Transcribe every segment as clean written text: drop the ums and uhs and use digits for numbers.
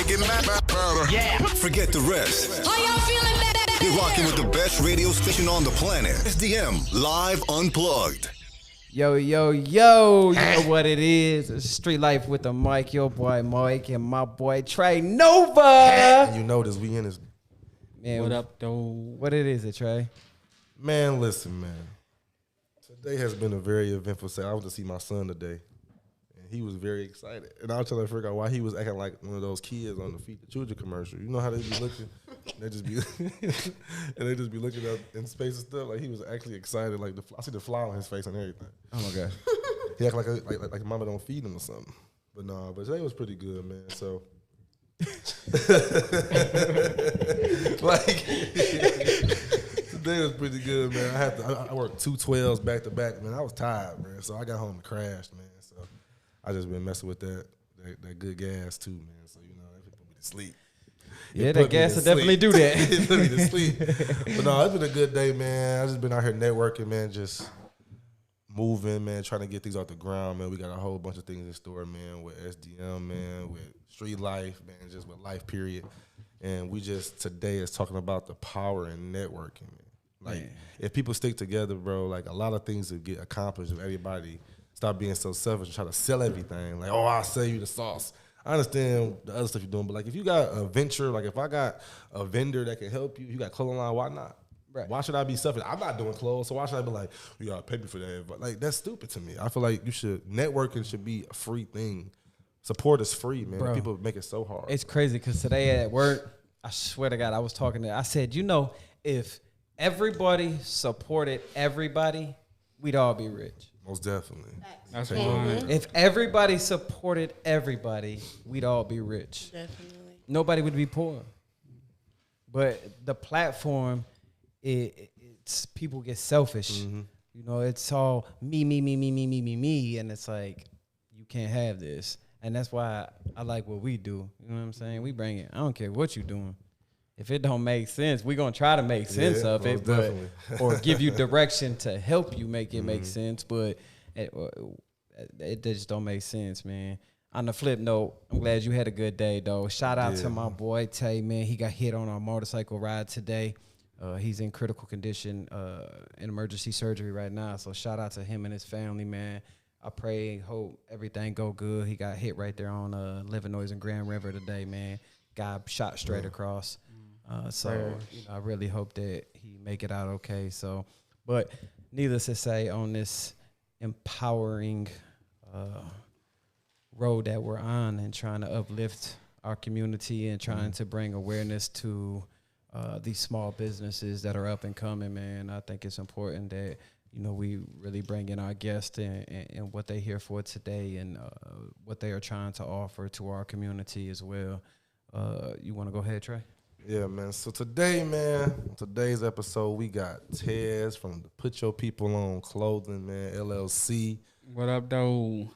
make it better. Yeah. Forget the rest. Are y'all feeling better? You're rocking with the best radio station on the planet. SDM Live Unplugged. Yo, yo, yo, you know what it is. It's Street Life with the Mike, your boy Mike, and my boy Trey Nova. And you know this weekend is... Man, What up, though? What it is, Trey? Man, listen, man. Today has been a very eventful day. I went to see my son today, and he was very excited. And I was trying to figure out why he was acting like one of those kids on the Feed the Children commercial. You know how they be looking? They just be and they just be looking up in space and stuff. Like he was actually excited. Like I see the fly on his face and everything. Oh my god. He act like mama don't feed him or something. But no, but today was pretty good, man. So like today was pretty good, man. I worked 2 12s back to back, man. I was tired, man. So I got home and crashed, man. So I just been messing with that good gas too, man. So you know, that put me to sleep. Yeah, that gas will definitely do that. It put me to sleep. But no, it's been a good day, man. I just been out here networking, man, just moving, man, trying to get things off the ground, man. We got a whole bunch of things in store, man, with SDM, man, with Streetlyfe, man, just with life, period. And we just today is talking about the power in networking, man. Like, if people stick together, bro, like a lot of things will get accomplished if everybody stop being so selfish and try to sell everything. Like, oh, I'll sell you the sauce. I understand the other stuff you're doing, but like if you got a venture, like if I got a vendor that can help you, you got clothing line, why not? Right. Why should I be selfish? I'm not doing clothes, so why should I be like, you gotta pay me for that? But like that's stupid to me. I feel like networking should be a free thing. Support is free, man. Bro, people make it so hard. It's crazy because today at work, I swear to God, I said, you know, if everybody supported everybody, we'd all be rich. Most definitely. That's right. If everybody supported everybody, we'd all be rich. Definitely. Nobody would be poor. But the platform, it's people get selfish. Mm-hmm. You know, it's all me, and it's like you can't have this. And that's why I like what we do. You know what I'm saying? We bring it. I don't care what you're doing. If it don't make sense, we're going to try to make sense of it, but, or give you direction to help you make it make sense, but it just don't make sense, man. On the flip note, I'm glad you had a good day, though. Shout out to my boy, Tay, man. He got hit on a motorcycle ride today. He's in critical condition in emergency surgery right now, so shout out to him and his family, man. I pray, hope everything go good. He got hit right there on Livernois and Grand River today, man. Got shot straight across. So you know, I really hope that he make it out okay. So, but needless to say, on this empowering road that we're on and trying to uplift our community and trying to bring awareness to these small businesses that are up and coming, man, I think it's important that, you know, we really bring in our guests and what they're here for today and what they are trying to offer to our community as well. You want to go ahead, Trey? Yeah, man. So today, man, today's episode, we got Tez from the Put Your People On Clothing, man, LLC. What up, though?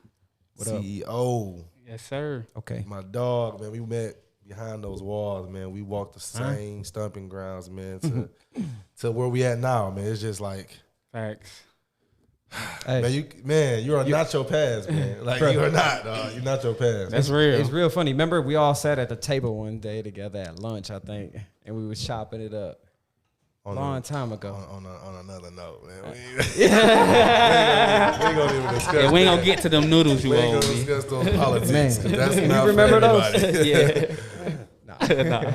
What up? CEO. Yes, sir. Okay. My dog, man, we met behind those walls, man. We walked the same stomping grounds, man, to where we at now, man. It's just like, Facts. Hey. Man, you are not your past, man. Like, you are not, dog. You're not your past. That's real. It's real funny. Remember, we all sat at the table one day together at lunch, I think, and we was chopping it up long time ago. On another note, man. Yeah. We ain't gonna even discuss Yeah, we ain't gonna that. get to them noodles you We ain't owe gonna me. discuss those politics. Man. 'Cause that's You not remember for those? everybody. Yeah.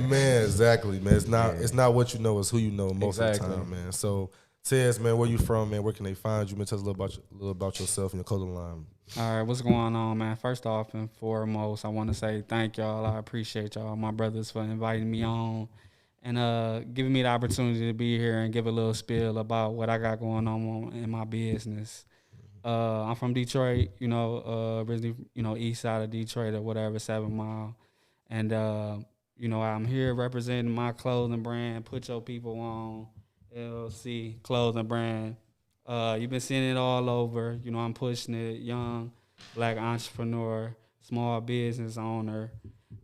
Man, exactly, man. It's not what you know, it's who you know most of Exactly. the time, man. So, Tez, man, where you from, man? Where can they find you? Man, tell us a little about yourself and your clothing line. All right, what's going on, man? First off and foremost, I want to say thank y'all. I appreciate y'all, my brothers, for inviting me on and giving me the opportunity to be here and give a little spiel about what I got going on in my business. I'm from Detroit, originally, east side of Detroit or whatever, 7 Mile. And, I'm here representing my clothing brand, Put Your People On, LLC, clothing brand. You've been seeing it all over. I'm pushing it, young, black entrepreneur, small business owner.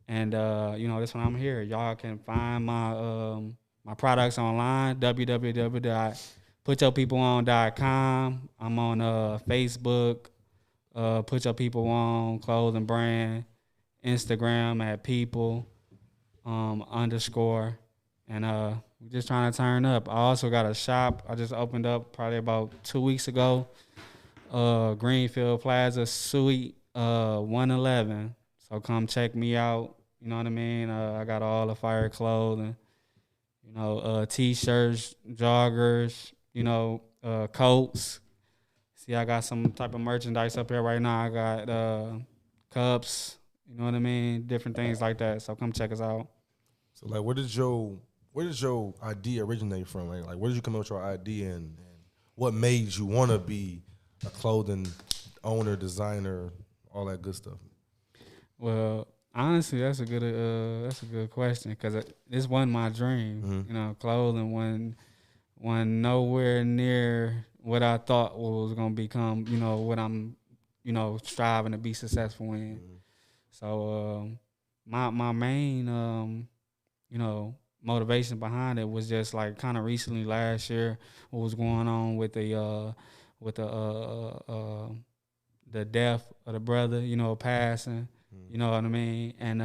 And, that's when I'm here. Y'all can find my products online, www.putyourpeopleon.com. I'm on Facebook, Put Your People On clothing brand, Instagram at People, _ and we just trying to turn up. I also got a shop I just opened up probably about 2 weeks ago. Greenfield Plaza Suite 111. So come check me out. You know what I mean? I got all the fire clothing, t-shirts, joggers, coats. See, I got some type of merchandise up here right now. I got cups, you know what I mean? Different things like that. So come check us out. So like, where did your idea originate from? Like where did you come up with your idea and what made you want to be a clothing owner, designer, all that good stuff? Well, honestly, that's a good question because this wasn't my dream. Mm-hmm. Clothing wasn't nowhere near what I thought was gonna become. What I'm, striving to be successful in. Mm-hmm. So my main motivation behind it was just like kind of recently last year what was going on with the death of the brother, passing. You know what I mean? And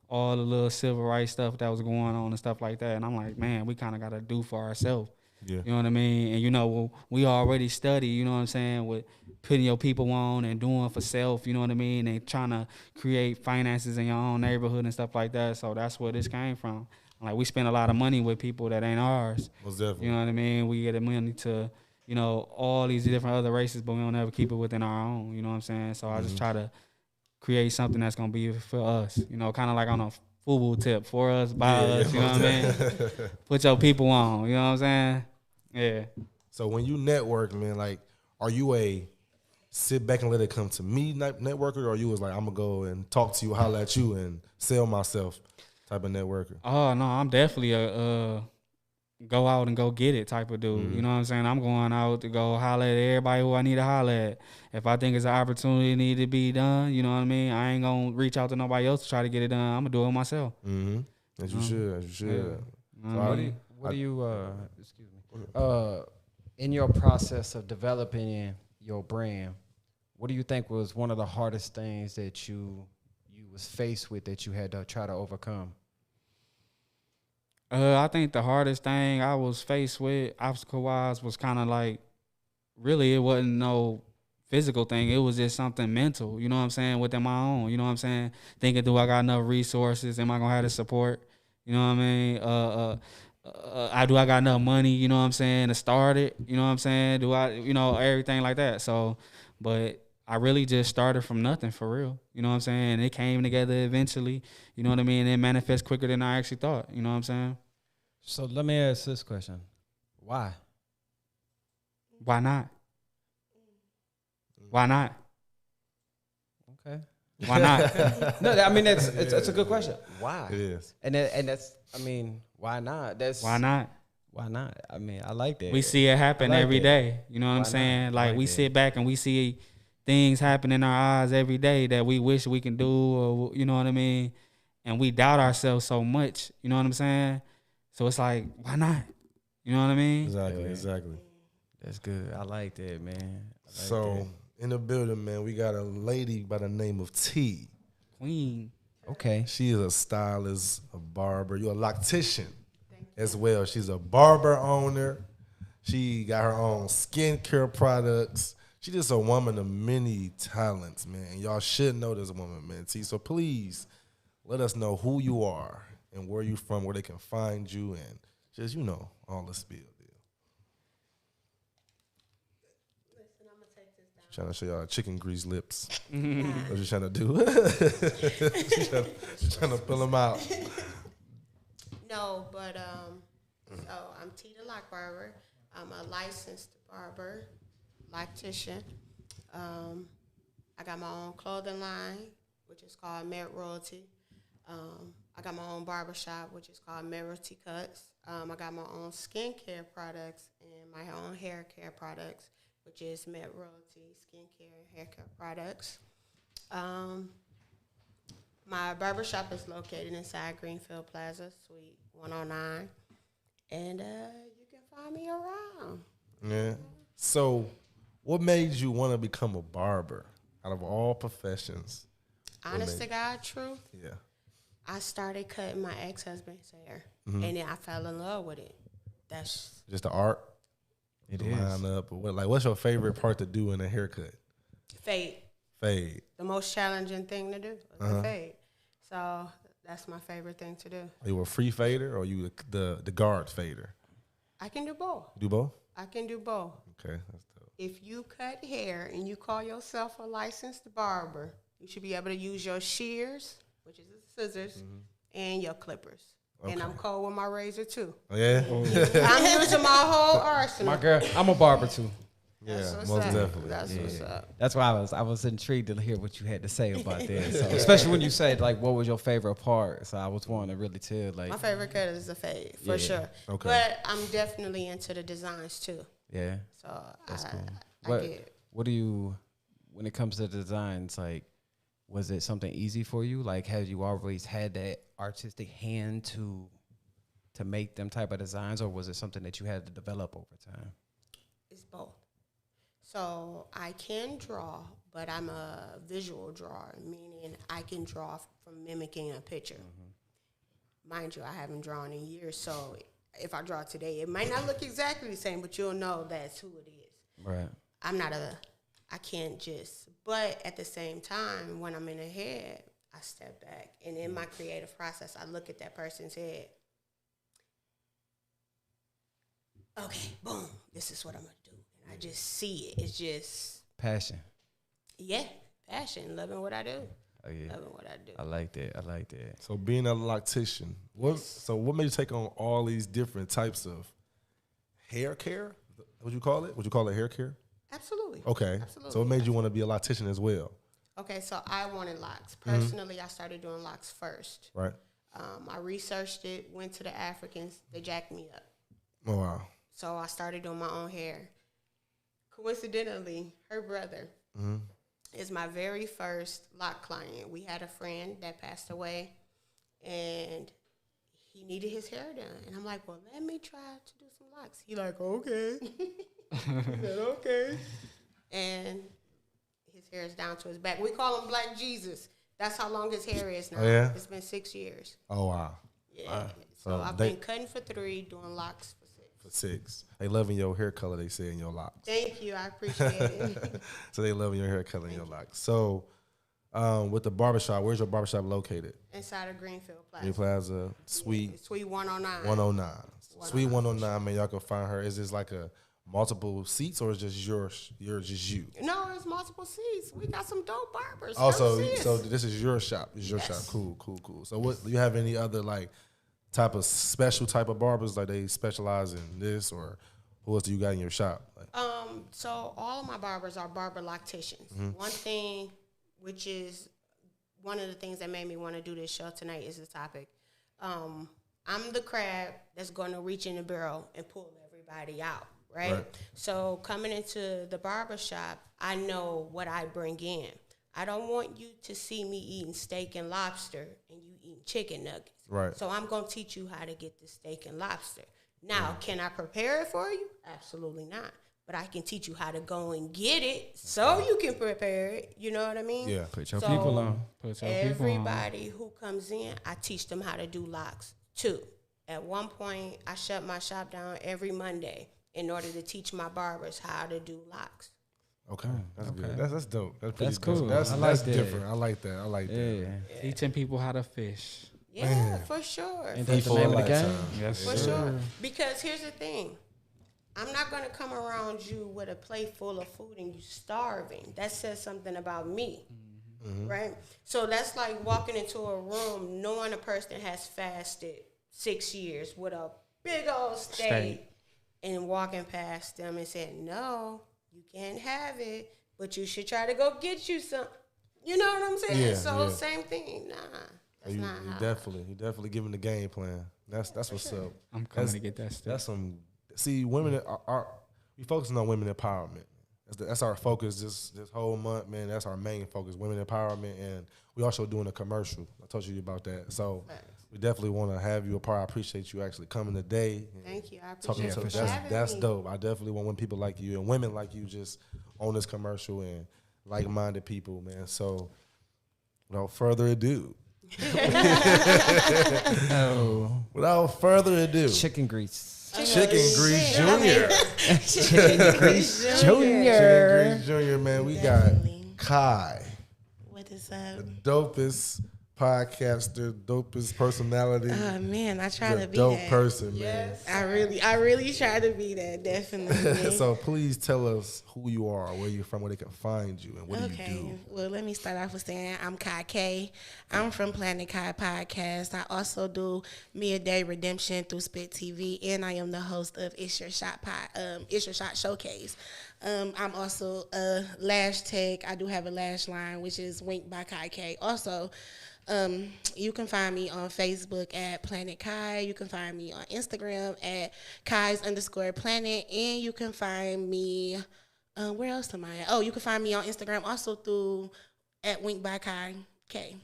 all the little civil rights stuff that was going on and stuff like that. And I'm like, man, we kind of got to do for ourselves. Yeah. You know what I mean? And, we already study, you know what I'm saying, with putting your people on and doing for self, you know what I mean? And trying to create finances in your own neighborhood and stuff like that. So that's where this came from. Like, we spend a lot of money with people that ain't ours. Most definitely. You know what I mean? We get the money to, all these different other races, but we don't ever keep it within our own. You know what I'm saying? So I just try to create something that's gonna be for us, kind of like on a football tip for us, by us, you know what I mean? Put your people on, you know what I'm saying? Yeah. So when you network, man, like, are you a sit back and let it come to me networker, or you was like, I'm gonna go and talk to you, holler at you, and sell myself type of networker? Oh no, I'm definitely a go out and go get it type of dude. You know what I'm saying? I'm going out to go holler at everybody who I need to holler at. If I think it's an opportunity need to be done, you know what I mean? I ain't gonna reach out to nobody else to try to get it done. I'm gonna do it myself. Mm-hmm. As you should. Yeah. So what do you excuse me, in your process of developing your brand, what do you think was one of the hardest things that you was faced with that you had to try to overcome? I think the hardest thing I was faced with, obstacle-wise, was kind of like, really, it wasn't no physical thing. It was just something mental, you know what I'm saying, within my own, you know what I'm saying? Thinking, do I got enough resources? Am I going to have the support? You know what I mean? Do I got enough money, you know what I'm saying, to start it? You know what I'm saying? Do I, everything like that. So, but I really just started from nothing, for real. You know what I'm saying? It came together eventually, you know what I mean? It manifests quicker than I actually thought, you know what I'm saying? So let me ask this question. Why? Why not? Why not? Okay. Why not? No, I mean, it's a good question. Why? It is. And that's, I mean, why not? Why not? Why not? I mean, I like that. We see it happen like every that. day. You know what I'm saying? not? Like, we sit back and we see things happen in our eyes every day that we wish we can do, or, you know what I mean? And we doubt ourselves so much. You know what I'm saying? So it's like, why not? You know what I mean? Exactly. That's good. I like that, man. So in the building, man, we got a lady by the name of T. Queen. Okay. She is a stylist, a barber. You're a loctician as well. She's a barber owner. She got her own skincare products. She's just a woman of many talents, man. Y'all should know this woman, man. T. So please let us know who you are and where you from, where they can find you, and just, all the spiel. Listen, I'm gonna take this down. Trying to show y'all chicken grease lips. What you trying to do? She's trying to pull them out. No, but so I'm T the Lock Barber. I'm a licensed barber, loctician. I got my own clothing line, which is called Met Royalty. I got my own barbershop, which is called Merity Cuts. I got my own skincare products and my own hair care products, which is Met Royalty skincare and hair care products. My barbershop is located inside Greenfield Plaza, Suite 109. And you can find me around. Yeah. So what made you want to become a barber out of all professions? Honest to God, truth. Yeah. I started cutting my ex-husband's hair, Mm-hmm. and then I fell in love with it. That's Just the art, It the is. line up, or what? Like, what's your favorite part to do in a haircut? fade. Fade. The most challenging thing to do is the fade. So that's my favorite thing to do. Are you a free fader or you the guard fader? I can do both. Do both? I can do both. Okay, that's dope. If you cut hair and you call yourself a licensed barber, you should be able to use your shears, which is the scissors, and your clippers. And I'm cold with my razor too. Oh, yeah? I'm using my whole arsenal. My girl, I'm a barber too. Yeah, That's what's most up. definitely. That's what's up. That's why I was intrigued to hear what you had to say about that. So, especially when you said like, what was your favorite part? So I was wanting to really tell like, My favorite cut is the fade, for Yeah. sure. Okay. But I'm definitely into the designs too. yeah, So that's cool. I What get what do you when it comes to designs like? Was it something easy for you? Like, have you always had that artistic hand to make them type of designs, or was it something that you had to develop over time? it's both. So I can draw, but I'm a visual drawer, meaning I can draw from mimicking a picture. Mind you, I haven't drawn in years, so if I draw today, it might not look exactly the same, but you'll know that's who it is. Right. I can't just, but at the same time, when I'm in a head, I step back. And in my creative process, I look at that person's head. Okay, boom, this is what I'm going to do. And I just see it. It's just, Passion. yeah, passion, loving what I do. Oh yeah. Loving what I do. I like that. I like that. So being a loctician, what made you take on all these different types of hair care? Would you call it? Would you call it hair care? Absolutely. Okay. Absolutely. So it made you want to be a loctician as well, Okay, so I wanted locks. Personally, I started doing locks first. right? I researched it, went to the Africans. They jacked me up. Oh, wow. So I started doing my own hair. Coincidentally, her brother is my very first lock client. We had a friend that passed away, and he needed his hair done. And I'm like, well, let me try to do some locks. He like, okay. He said, okay. And his hair is down to his back. We call him Black Jesus. That's how long his hair is now. Oh, yeah? It's been 6 years. Oh, wow. Yeah. So So I've they- been cutting for 3, doing locks for 6. For 6. They loving your hair color, they say, in your locks. Thank you. I appreciate it. So they loving your hair color in your locks. So with the barbershop, where's your barbershop located? Inside of Greenfield Plaza. Green Plaza, Suite Suite 109. 109. Suite 109, man, y'all can find her. Is this like a multiple seats or is just yours? Yours just you? No, it's multiple seats. We got some dope barbers. Also, Come see us. so this is your shop. It's your shop. Cool. So what do you have any other like type of special type of barbers? Like they specialize in this, or who else do you got in your shop? Like, So all of my barbers are barber locticians. One thing, which is one of the things that made me want to do this show tonight, is the topic. I'm the crab that's going to reach in the barrel and pull everybody out, right? So coming into the barber shop, I know what I bring in. I don't want you to see me eating steak and lobster and you eating chicken nuggets. Right. So I'm going to teach you how to get the steak and lobster. Now, can I prepare it for you? Absolutely not. But I can teach you how to go and get it so you can prepare it. You know what I mean? Yeah. Put your So people on. Put your people on. everybody who comes in, I teach them how to do locks too. At one point, I shut my shop down every Monday in order to teach my barbers how to do locks. okay, that's good. That's dope. That's pretty That's cool. dope. That's, I like that's that. different. I like that. I like that. Yeah. Teaching people how to fish. Yeah, for sure. Ain't For that the People name of the like game? time. Yes, For sir. sure. Because here's the thing. I'm not going to come around you with a plate full of food and you starving. That says something about me, right? So that's like walking into a room knowing a person has fasted 6 years with a big old steak and walking past them and saying, no, you can't have it, but you should try to go get you some. You know what I'm saying? Yeah, so yeah. same same thing. Nah, that's You not how. definitely giving the game plan. That's what's up. I'm coming That's- to get that stuff. That's some. See, women are we focusing on women empowerment. That's our focus this whole month, man. That's our main focus, women empowerment, and we also doing a commercial. I told you about that, so we definitely want to have you a part. I appreciate you actually coming today. And Thank you. I talking appreciate to you us. having That's me. dope. I definitely want people like you and women like you just on this commercial and like-minded people, man. So, without further ado, Oh, Without further ado, chicken grease. Chicken Grease Jr. Chicken grease Chicken Junior. Grease Jr. Man, we Definitely. got Kai, What is up? dopest podcaster, dopest personality. Oh man, I try You're to a be dope that. person, man. I really try to be that. Definitely. So please tell us who you are, where you're from, where they can find you, and what do you Okay, do? well, let me start off with saying I'm Kai K. I'm from Planet Kai Podcast. I also do Midday Redemption through Spit TV, and I am the host of It's Your Shot It's Your Shot Showcase. I'm also a lash tech. I do have a lash line, which is Wink by Kai K. Also, you can find me on Facebook at Planet Kai. You can find me on Instagram at Kai's_planet, and you can find me. Where else am I at? Oh, you can find me on Instagram also through at Wink by Kai K.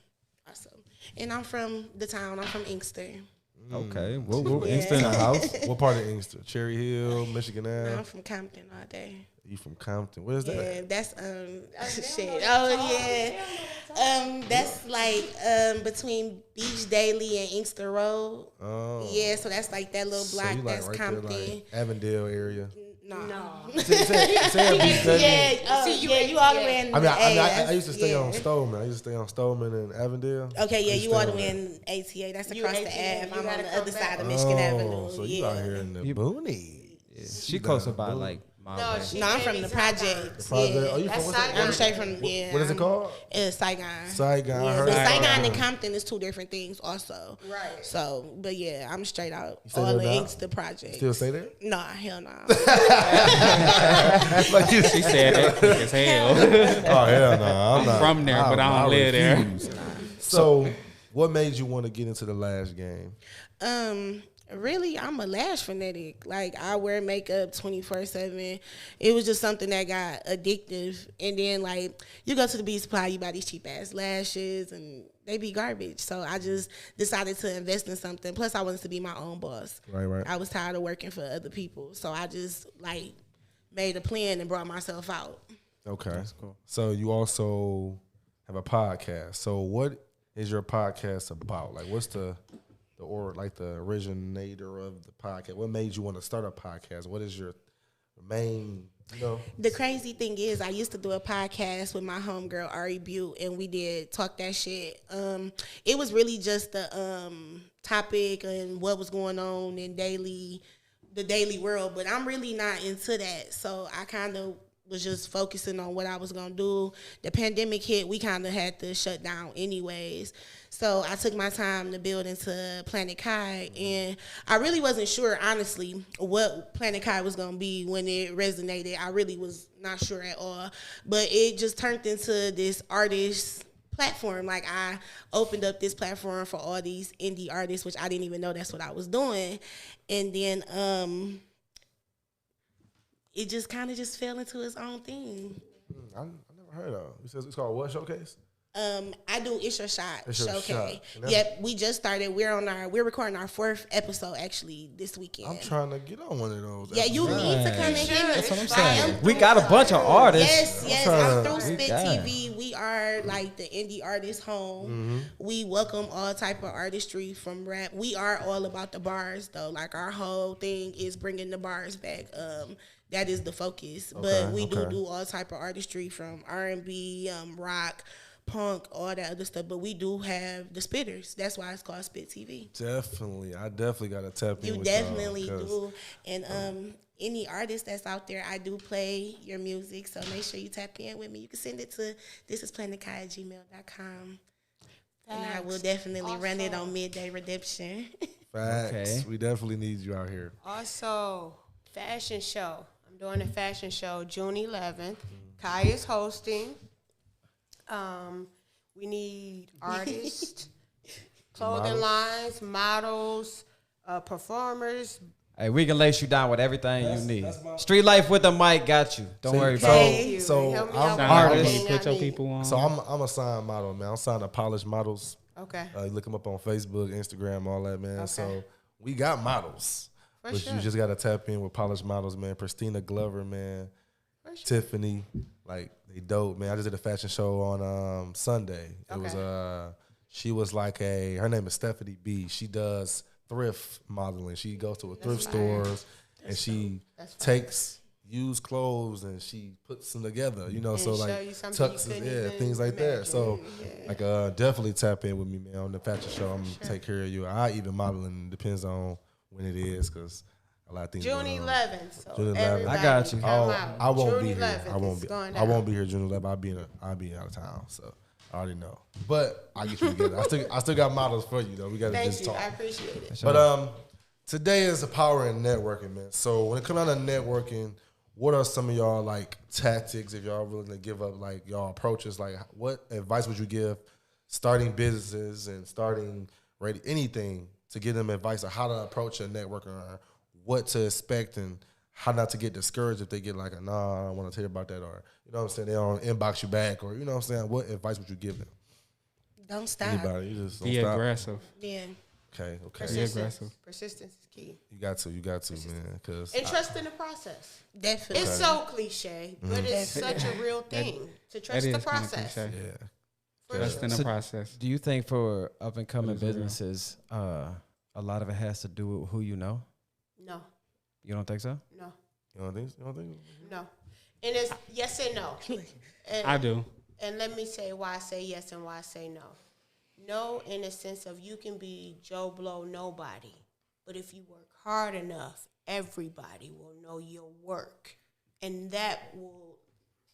Also, and I'm from the town. I'm from Inkster. Okay, whoa, Yeah. Insta in the house. What part of Inkster? Cherry Hill, Michigan Ave? I'm from Compton all day. You from Compton? What is that? Yeah, that's shit. Oh yeah, that's like between Beach Daily and Inkster Road. Oh. Yeah, so that's like that little So block. you like That's right Compton. there, like Avondale area. No. Say Beach Daily. Yeah, you all the way in I the mean, A. I used to stay yeah. on Stoneman. I used to stay on Stoneman and Avondale. Okay, yeah, I used to you all stay the way on in ATA. That's You across the ATA, Ave. you I'm gotta on the come other back. side of Michigan Avenue. So yeah. you out here in the boonies. She close about like my No, way. she No, I'm from baby the Saigon. projects. Project. Yeah. Oh, you from That's what's that? Saigon. I'm straight from What is it called? Saigon. Saigon. I Yeah, heard but about Saigon it. and Compton is two different things, also. Right. So, but yeah, I'm straight out. stay All there the now? Inkster projects. Still stay there? Nah, hell no. Like you She said that quick as hell. Oh hell no, I'm not from there, but I don't live there. refuse. So, what made you want to get into the lash game? Really, I'm a lash fanatic. Like, I wear makeup 24/7. It was just something that got addictive. And then, like, you go to the beauty supply, you buy these cheap ass lashes, and they be garbage. So I just decided to invest in something. Plus, I wanted to be my own boss. Right. I was tired of working for other people. So I just, like, made a plan and brought myself out. Okay, that's cool. So you also have a podcast. So what is your podcast about? Like, what's the originator of the podcast? What made you want to start a podcast? What is your main, The crazy thing is, I used to do a podcast with my homegirl Ari Butte, and we did Talk That Shit. It was really just the topic and what was going on in the daily world, but I'm really not into that. So I kind of was just focusing on what I was gonna do. The pandemic hit, we kind of had to shut down anyways. So I took my time to build into Planet Kai, and I really wasn't sure, honestly, what Planet Kai was gonna be when it resonated. I really was not sure at all, but it just turned into this artist platform. Like, I opened up this platform for all these indie artists, which I didn't even know that's what I was doing, and then it just kind of just fell into its own thing. I never heard of. It says it's called what showcase? I do It's Your Shot It's Your Showcase. Shot. And that's- Yep, we just started. We're recording our 4th episode actually this weekend. I'm trying to get on one of those. Yeah, you need to come and hit me. That's what I'm I am saying. We got a bunch of artists. Yes, trying I'm to- through We Spit got it. TV. We are like the indie artist home. We welcome all type of artistry from rap. We are all about the bars though. Like, our whole thing is bringing the bars back. That is the focus. But we do all type of artistry from R&B, rock, punk, all that other stuff. But we do have the spitters. That's why it's called Spit TV. Definitely. I definitely got to tap in You with definitely y'all, 'cause do. And any artist that's out there, I do play your music. So make sure you tap in with me. You can send it to thisisplanekai@gmail.com. And I will definitely run it on Midday Redemption. Facts. Okay. We definitely need you out here. Also, fashion show. I'm doing a fashion show June 11th. Kai is hosting. We need artists, clothing lines, models, performers. Hey, we can lace you down with everything you need. Streetlyfe with the mic got you. Don't worry about Thank it. you. So Help me I'm, out with artist. everything Put I your need. people on. so I'm a signed model, man. I'm signed to Polished Models. Okay. You look them up on Facebook, Instagram, all that, man. Okay. So we got models. For But sure. you just got to tap in with Polished Models, man. Christina Glover, man. For sure. Tiffany, like, they dope, man. I just did a fashion show on Sunday. It was Okay. She was like her name is Stephanie B. She does thrift modeling. She goes to thrift stores and she takes used clothes and she puts them together, you know, And so show like you something you couldn't even things like that. So imagine. like definitely tap in with me, man, on the fashion show. I'm gonna take care of you. I even modeling depends on when it is because a lot of things. June going on. 11th. So June 11th. everybody I got you. come out. I won't June be here. 11th I won't is be. going I won't down. be here June 11th. I'll be out of town. So I already know. But I get you together. I still got models for you though. We got to Thank just you. talk. I appreciate it. But today is the power in networking, man. So when it comes down to networking, what are some of y'all like tactics if y'all willing to give up like y'all approaches? Like what advice would you give starting businesses and starting anything to give them advice on how to approach a networker or what to expect and how not to get discouraged if they get like nah, I don't want to tell you about that, or you know what I'm saying, they don't inbox you back, or you know what I'm saying, what advice would you give them? Don't stop. Anybody, you just don't Be stop. aggressive. Yeah. Okay. aggressive. Persistence is key. You got to, man, because And trust in the process. Definitely. It's so cliche, Mm-hmm. but it's such a real thing to That trust is the kind of process. cliche. yeah. For Trust sure. in the So- process. Do you think for up and coming That is real. businesses, a lot of it has to do with who you know? No, You don't think so? no, You don't think? You don't think? no. And it's yes and no. And, I do. And let me say why I say yes and why I say no. No, in the sense of you can be Joe Blow nobody, but if you work hard enough, everybody will know your work, and that will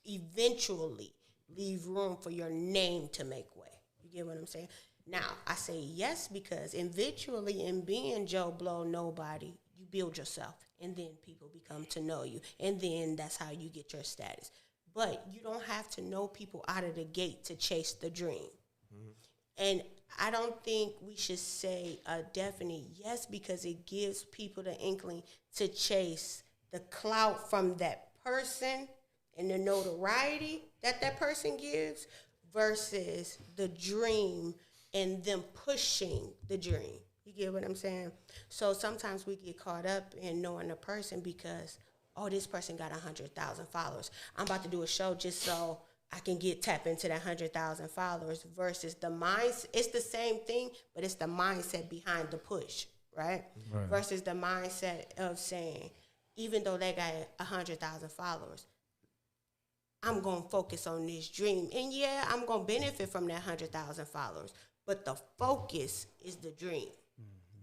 eventually leave room for your name to make way. You get what I'm saying? Now, I say yes because eventually in being Joe Blow nobody, you build yourself, and then people become to know you, and then that's how you get your status. But you don't have to know people out of the gate to chase the dream. And I don't think we should say a definite yes because it gives people the inkling to chase the clout from that person and the notoriety that that person gives versus the dream and them pushing the dream. You get what I'm saying? So sometimes we get caught up in knowing a person because, oh, this person got 100,000 followers. I'm about to do a show just so I can tap into that 100,000 followers versus the mindset. It's the same thing, but it's the mindset behind the push, right? Versus the mindset of saying, even though they got 100,000 followers, I'm going to focus on this dream. And yeah, I'm going to benefit from that 100,000 followers, but the focus is the dream.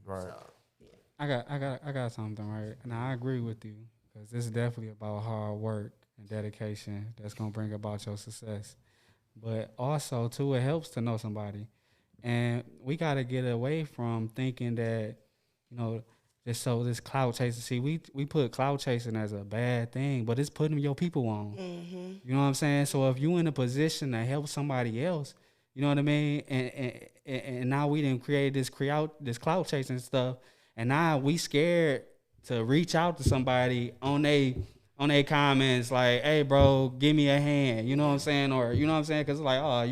Right. So, yeah. I got something, right? And I agree with you because it's definitely about hard work and dedication that's gonna bring about your success. But also too, it helps to know somebody, and we gotta get away from thinking that, you know, this cloud chasing. See, we put cloud chasing as a bad thing, but it's putting your people on. You know what I'm saying? So if you in a position to help somebody else, you know what I mean, and now we didn't create this cloud chasing stuff, and now we scared to reach out to somebody on they comments like, hey bro, give me a hand, you know what I'm saying, or you know what I'm saying, because it's like, oh,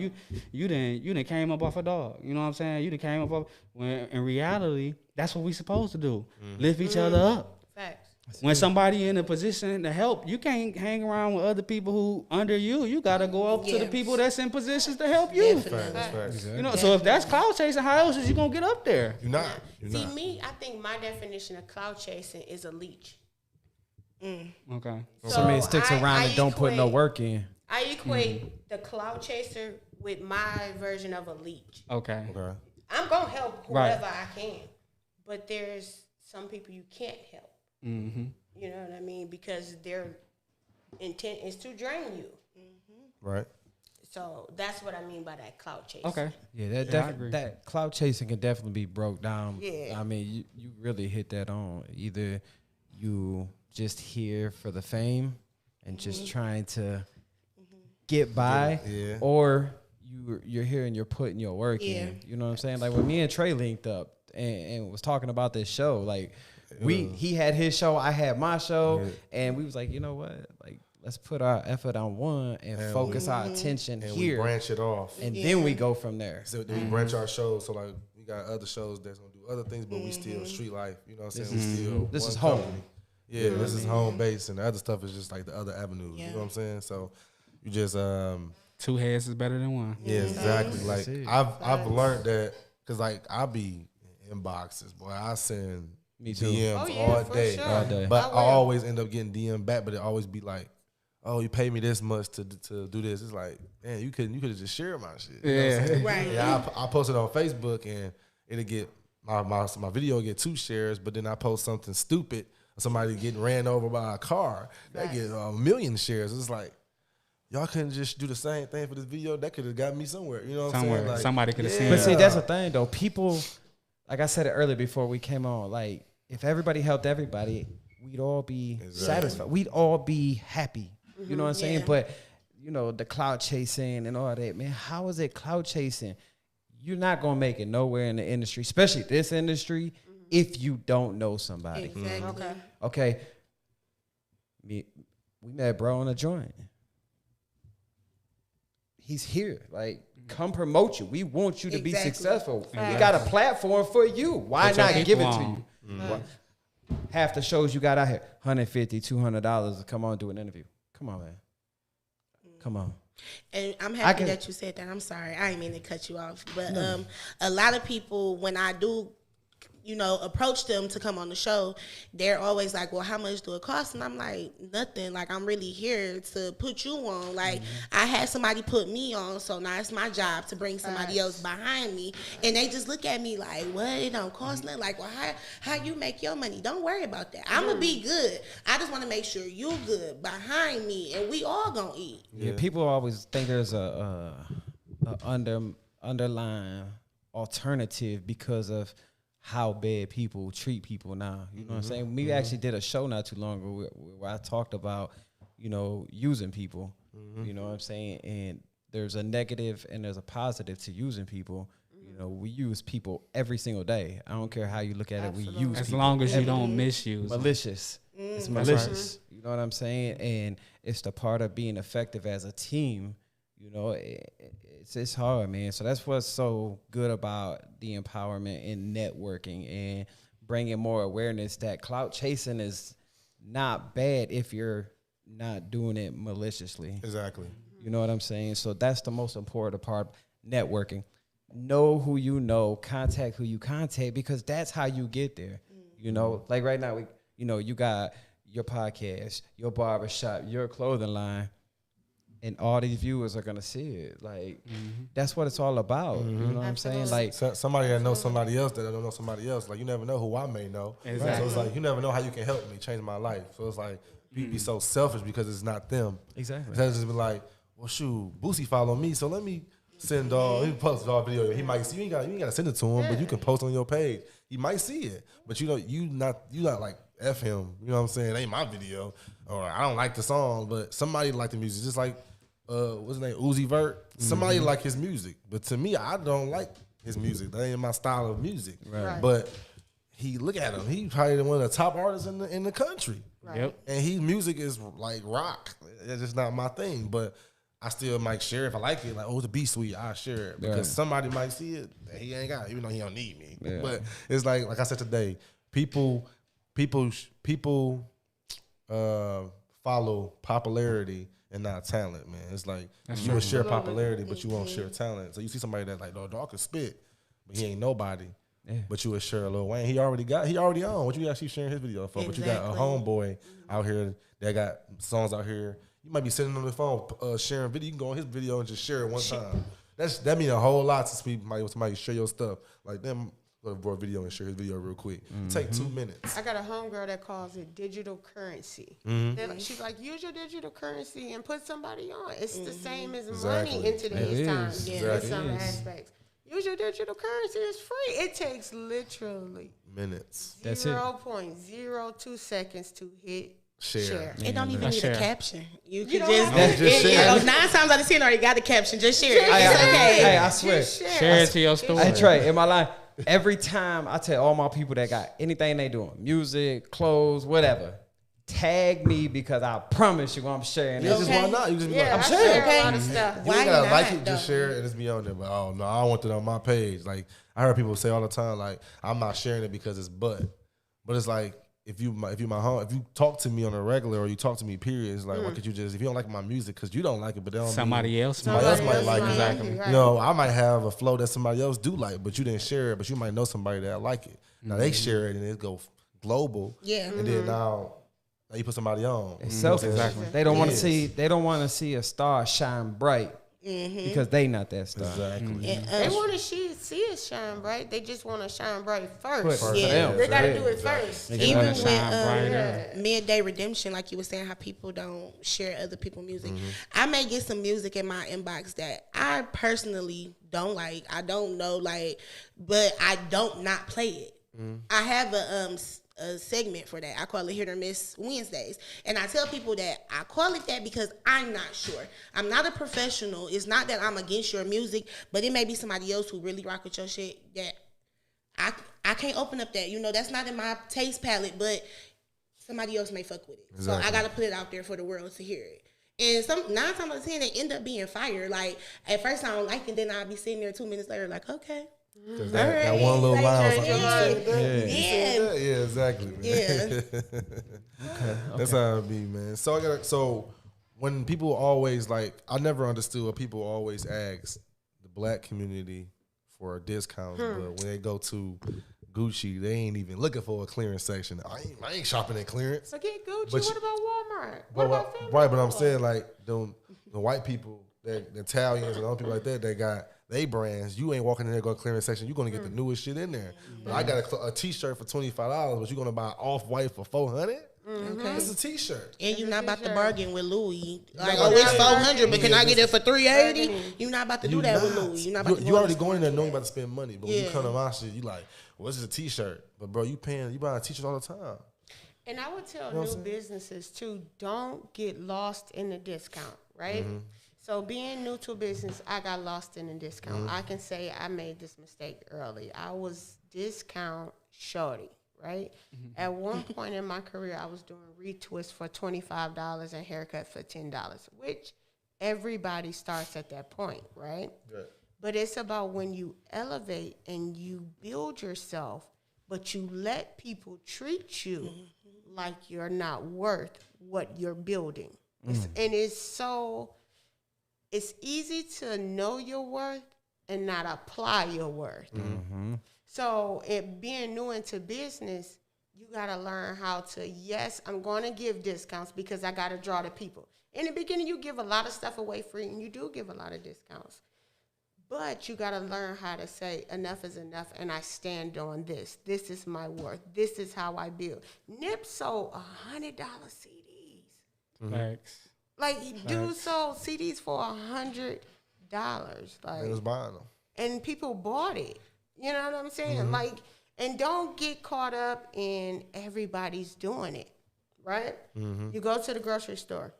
you didn't came up off a dog, you know what I'm saying, you done came up off, when in reality that's what we supposed to do, lift each other up. Facts. When somebody in a position to help, you can't hang around with other people who under you. You gotta go up to the people that's in positions to help you. Facts. You know, so if that's cloud chasing, how else is you gonna get up there? You're not. See, me, I think my definition of cloud chasing is a leech. Okay. Somebody sticks around I and don't put no equate- work in. I equate the cloud chaser with my version of a leech. Okay. Okay. I'm going to help Right. whoever I can, but there's some people you can't help. Mm-hmm. You know what I mean? Because their intent is to drain you. Right. So that's what I mean by that cloud chasing. Okay. Yeah, I agree. that cloud chasing can definitely be broke down. Yeah. I mean, you really hit that on. Either you just here for the fame and just trying to get by, Yeah. or you're here and you're putting your work Yeah. in. You know what I'm saying? Like when me and Trey linked up and was talking about this show, like he had his show, I had my show, and we was like, you know what? Like let's put our effort on one and focus our attention And here, we branch it off. and then we go from there. So then we branch our shows. So like we got other shows that's gonna do other things, but we still street life. You know what I'm saying? We still This one is home. company. Yeah, this is home base, and the other stuff is just like the other avenues. You know what I'm saying? So you just 2 heads is better than one. Yeah, exactly. Like it. I've learned that because like I be in inboxes, boy. I send Me too. DMs Oh, yeah, all for day, sure. All day. but I I will. always end up getting DM back. But it always be like, oh, you pay me this much to do this. It's like, man, you could have just shared my shit. You know what I'm saying? Right. Yeah, I post it on Facebook and it'll get my video will get 2 shares, but then I post something stupid, somebody getting ran over by a car, that get a million shares. It's like, y'all couldn't just do the same thing for this video. That could have got me somewhere. You know what I'm saying? Like, Somebody could have seen But it. see, that's the thing though. People, like I said it earlier before we came on, like if everybody helped everybody, we'd all be satisfied. We'd all be happy. You know what I'm saying? Yeah. But you know, the clout chasing and all that, man. How is it clout chasing? You're not gonna make it nowhere in the industry, especially this industry, if you don't know somebody. Exactly. Okay. We met bro on a joint. He's here. Like, come promote you. We want you to be Exactly. successful. Facts. We got a platform for you. Why Put your not people give it to on. you? Why- Half the shows you got out here, $150, $200 to come on do an interview. Come on, man. Come on. And I'm I happy can- that you said that. I'm sorry. I didn't mean to cut you off. But a lot of people, when I do, approach them to come on the show, they're always like, well, how much do it cost? And I'm like, nothing. Like, I'm really here to put you on. Like, I had somebody put me on, so now it's my job to bring somebody else behind me. And they just look at me like, what? It don't cost nothing. Like, well, how you make your money? Don't worry about that. I'm going to be good. I just want to make sure you good behind me, and we all going to eat. Yeah, people always think there's a underlying alternative because of how bad people treat people now. You know what I'm saying? We actually did a show not too long ago where I talked about, using people. You know what I'm saying? And there's a negative and there's a positive to using people. We use people every single day. I don't care how you look at it. We use As people long as you every don't misuse. malicious. It's malicious. You know what I'm saying? And it's the part of being effective as a team. It's hard, man. So that's what's so good about the empowerment and networking and bringing more awareness that clout chasing is not bad if you're not doing it maliciously. exactly. You know what I'm saying? So that's the most important part, networking. Know who you know, contact who you contact, because that's how you get there. Like right now, you got your podcast, your barbershop, your clothing line, and all these viewers are gonna see it. Like, that's what it's all about. You know what I'm saying? Like, Somebody that knows somebody else that don't know somebody else. Like, you never know who I may know. Exactly. So it's like, you never know how you can help me change my life. So it's like, you be so selfish because it's not them. exactly. Instead of just be like, well, shoot, Boosie follow me, so let me send he post a video. He might see you ain't gotta send it to him, but you can post on your page. He might see it, but you not like F him. You know what I'm saying? It ain't my video, or I don't like the song, but somebody like the music. Just like what's his name, Uzi Vert. Somebody like his music, but to me, I don't like his music. That ain't my style of music. Right. But look at him. He probably one of the top artists in the country. Yep. And his music is like rock. It's just not my thing. But I still might share if I like it. Like, oh, it's a beat sweet, I share it. Because Right. somebody might see it that he ain't got it, even though he don't need me. Yeah. But it's like I said today, people follow popularity and not talent, man. It's like you will share popularity, but you won't share talent. So you see somebody that's like, no, dog can spit, but he ain't nobody. Yeah. But you would share Lil Wayne. He already on. What you actually sharing his video for? But you got a Exactly. homeboy out here that got songs out here. You might be sitting on the phone sharing video. You can go on his video and just share it one time. That mean a whole lot to somebody share your stuff. Like them, go to a video and share his video real quick. Take 2 minutes. I got a homegirl that calls it digital currency. She's like, use your digital currency and put somebody on. It's the same as money Exactly. in today's It time. is. Yeah, Exactly. in some It is. aspects. Use your digital currency. It's free. It takes literally Minutes. That's it. 0.02 seconds to hit Share. share. Yeah, It don't even that's need share. a caption. You You can don't just, have to- Just share. 9 times out of 10 already got the caption. Just share it. Hey, It's okay. hey, I swear. Just Share it to your story. Hey Trey, in my life, every time I tell all my people that got anything they doing, music, clothes, whatever, tag me because I promise you I'm sharing Yeah, it. just Okay. why not? You just be Yeah, like, I I'm share sharing. a lot of stuff. You Why ain't gotta not, like it, though? just share it and it's be on there. But oh no, I want it on my page. Like I heard people say all the time, like I'm not sharing it because it's but it's like if you talk to me on a regular or you talk to me period, it's like why could you just, if you don't like my music because you don't like it, but they don't Somebody else might like it. Exactly. You know, I might have a flow that somebody else do like, but you didn't share it, but you might know somebody that like it. Now they share it and it go global. Yeah. And then now you put somebody on. It's selfish. Exactly. They don't want to see. They don't want to see a star shine bright because they not that star. Exactly. They want to see it shine bright. They just want to shine bright first. For Yeah. them. They got to do it first. They Even wanna with shine brighter. Midday Redemption, like you were saying, how people don't share other people's music. I may get some music in my inbox that I personally don't like. I don't know, but I don't not play it. I have a segment for that. I call it Hit or Miss Wednesdays. And I tell people that I call it that because I'm not sure. I'm not a professional. It's not that I'm against your music, but it may be somebody else who really rock with your shit that I can't open up that. You know, that's not in my taste palette, but somebody else may fuck with it. Exactly. So I got to put it out there for the world to hear it. And 9 times out of 10, they end up being fire. Like, at first I don't like it, then I'll be sitting there 2 minutes later like, okay. Because that one little line, like, Yeah. yeah, exactly. Man. Yeah. That's how it be, man. So when people always I never understood what people always ask the black community for discounts, but when they go to Gucci, they ain't even looking for a clearance section. I ain't shopping at clearance. Forget Gucci. But what about Walmart? But, What about Family right, but I'm Dollar? saying the white people, the Italians and other people like that, they got they brands. You ain't walking in there go to clearance section. You're gonna get the newest shit in there. But I got a T-shirt for $25, but you're gonna buy Off-White for $400. Okay. It's a T-shirt. And you're not about to bargain with Louis. Like, not it's about to $400, but can I get it for $380? You're not about to do that with Louis. You're not about to You go already to going in there knowing you about to spend money, but when you Yeah. come to my shit, you like, well, this is a T-shirt, but bro, you buying T-shirts all the time. And I would tell new businesses too, don't get lost in the discount, right? So being new to a business, I got lost in the discount. I can say I made this mistake early. I was discount shorty, right? At one point in my career, I was doing retwists for $25 and haircut for $10, which everybody starts at that point, right? Yeah. But it's about when you elevate and you build yourself, but you let people treat you like you're not worth what you're building. It's easy to know your worth and not apply your worth. So being new into business, you got to learn how to, yes, I'm going to give discounts because I got to draw the people. In the beginning, you give a lot of stuff away free, and you do give a lot of discounts. But you got to learn how to say enough is enough, and I stand on this. This is my worth. This is how I build. Nip sold $100 CDs. Facts. Like, dude sold CDs for $100. They was buying them. And people bought it. You know what I'm saying? Like, and don't get caught up in everybody's doing it, right? You go to the grocery store.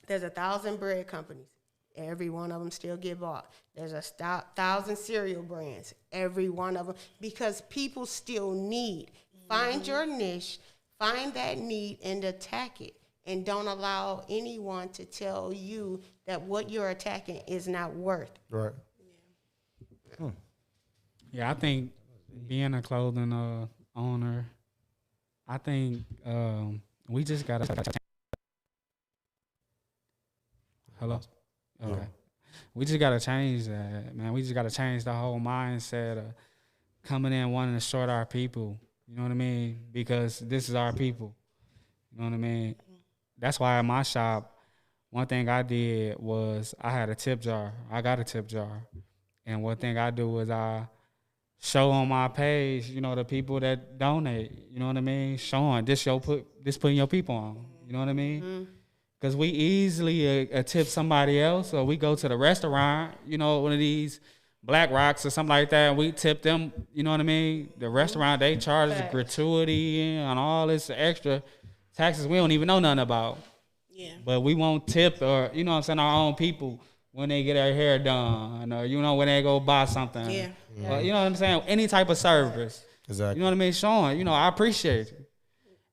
There's 1,000 bread companies. Every one of them still get bought. There's 1,000 cereal brands. Every one of them, because people still need. Find your niche, find that need, and attack it. And don't allow anyone to tell you that what you're attacking is not worth. Right. Yeah, I think being a clothing owner, I think we just got to. Hello? Okay. We just got to change that, man. We just got to change the whole mindset of coming in wanting to short our people. You know what I mean? Because this is our people. You know what I mean? That's why at my shop, one thing I did was I had a tip jar. I got a tip jar. And one thing I do is I show on my page, you know, the people that donate, you know what I mean? Showing putting your people on, you know what I mean? Because we easily tip somebody else, or we go to the restaurant, you know, one of these Black Rocks or something like that, and we tip them, you know what I mean? The restaurant, they charge the gratuity and all this extra taxes we don't even know nothing about. Yeah. But we won't tip, or, you know what I'm saying, our own people when they get their hair done, or, you know, when they go buy something. Yeah. Or, you know what I'm saying? Any type of service. Exactly. You know what I mean? Showing, you know, I appreciate it.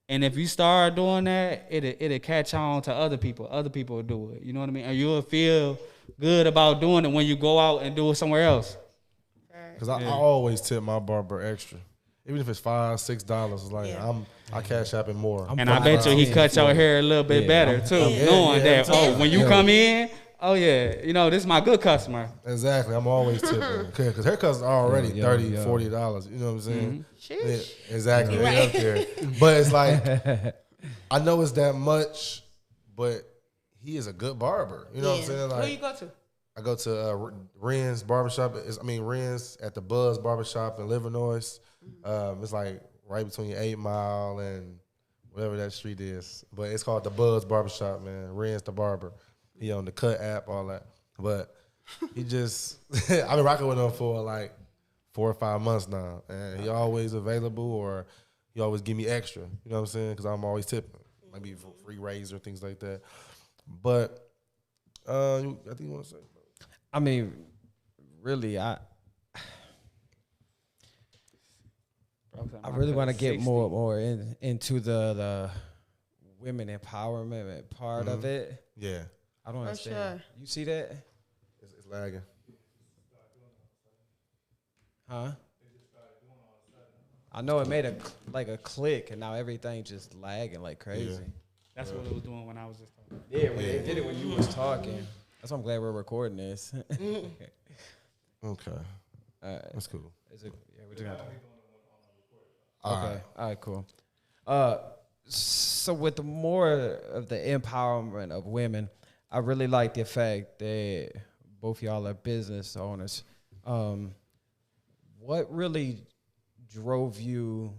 And if you start doing that, it'll catch on to other people. Other people will do it. You know what I mean? And you'll feel good about doing it when you go out and do it somewhere else. Because I always tip my barber extra. Even if it's $5-6, it's like I cash app it more. And I bet you he cut your hair a little bit better too, knowing that when you come in, this is my good customer. Exactly. I'm always tipping because haircuts are already $30, $40. You know what I'm saying? Yeah, exactly. Right. Up there. But it's like I know it's that much, but he is a good barber. You know what I'm saying? Like, who you go to? I go to Ren's Barbershop. Ren's at the Buzz Barbershop in Livernois. It's like right between 8 Mile and whatever that street is. But it's called the Buzz Barbershop, man. Ren's the barber. He on the Cut app, all that. But he just, I've been rocking with him for like 4 or 5 months now. And he always available or he always give me extra. You know what I'm saying? Because I'm always tipping. Maybe free razor, things like that. But I think you want to say. I mean, really, I really want to get more into the women empowerment part of it. Yeah. I don't understand. Sure. You see that? It's lagging. Huh? I know it made a click, and now everything just lagging like crazy. Yeah. That's what it was doing when I was just talking. Yeah, when they did it when you was talking. That's why I'm glad we're recording this. Okay. All right. That's cool. We're just All right, cool. So with more of the empowerment of women, I really like the fact that both y'all are business owners. What really drove you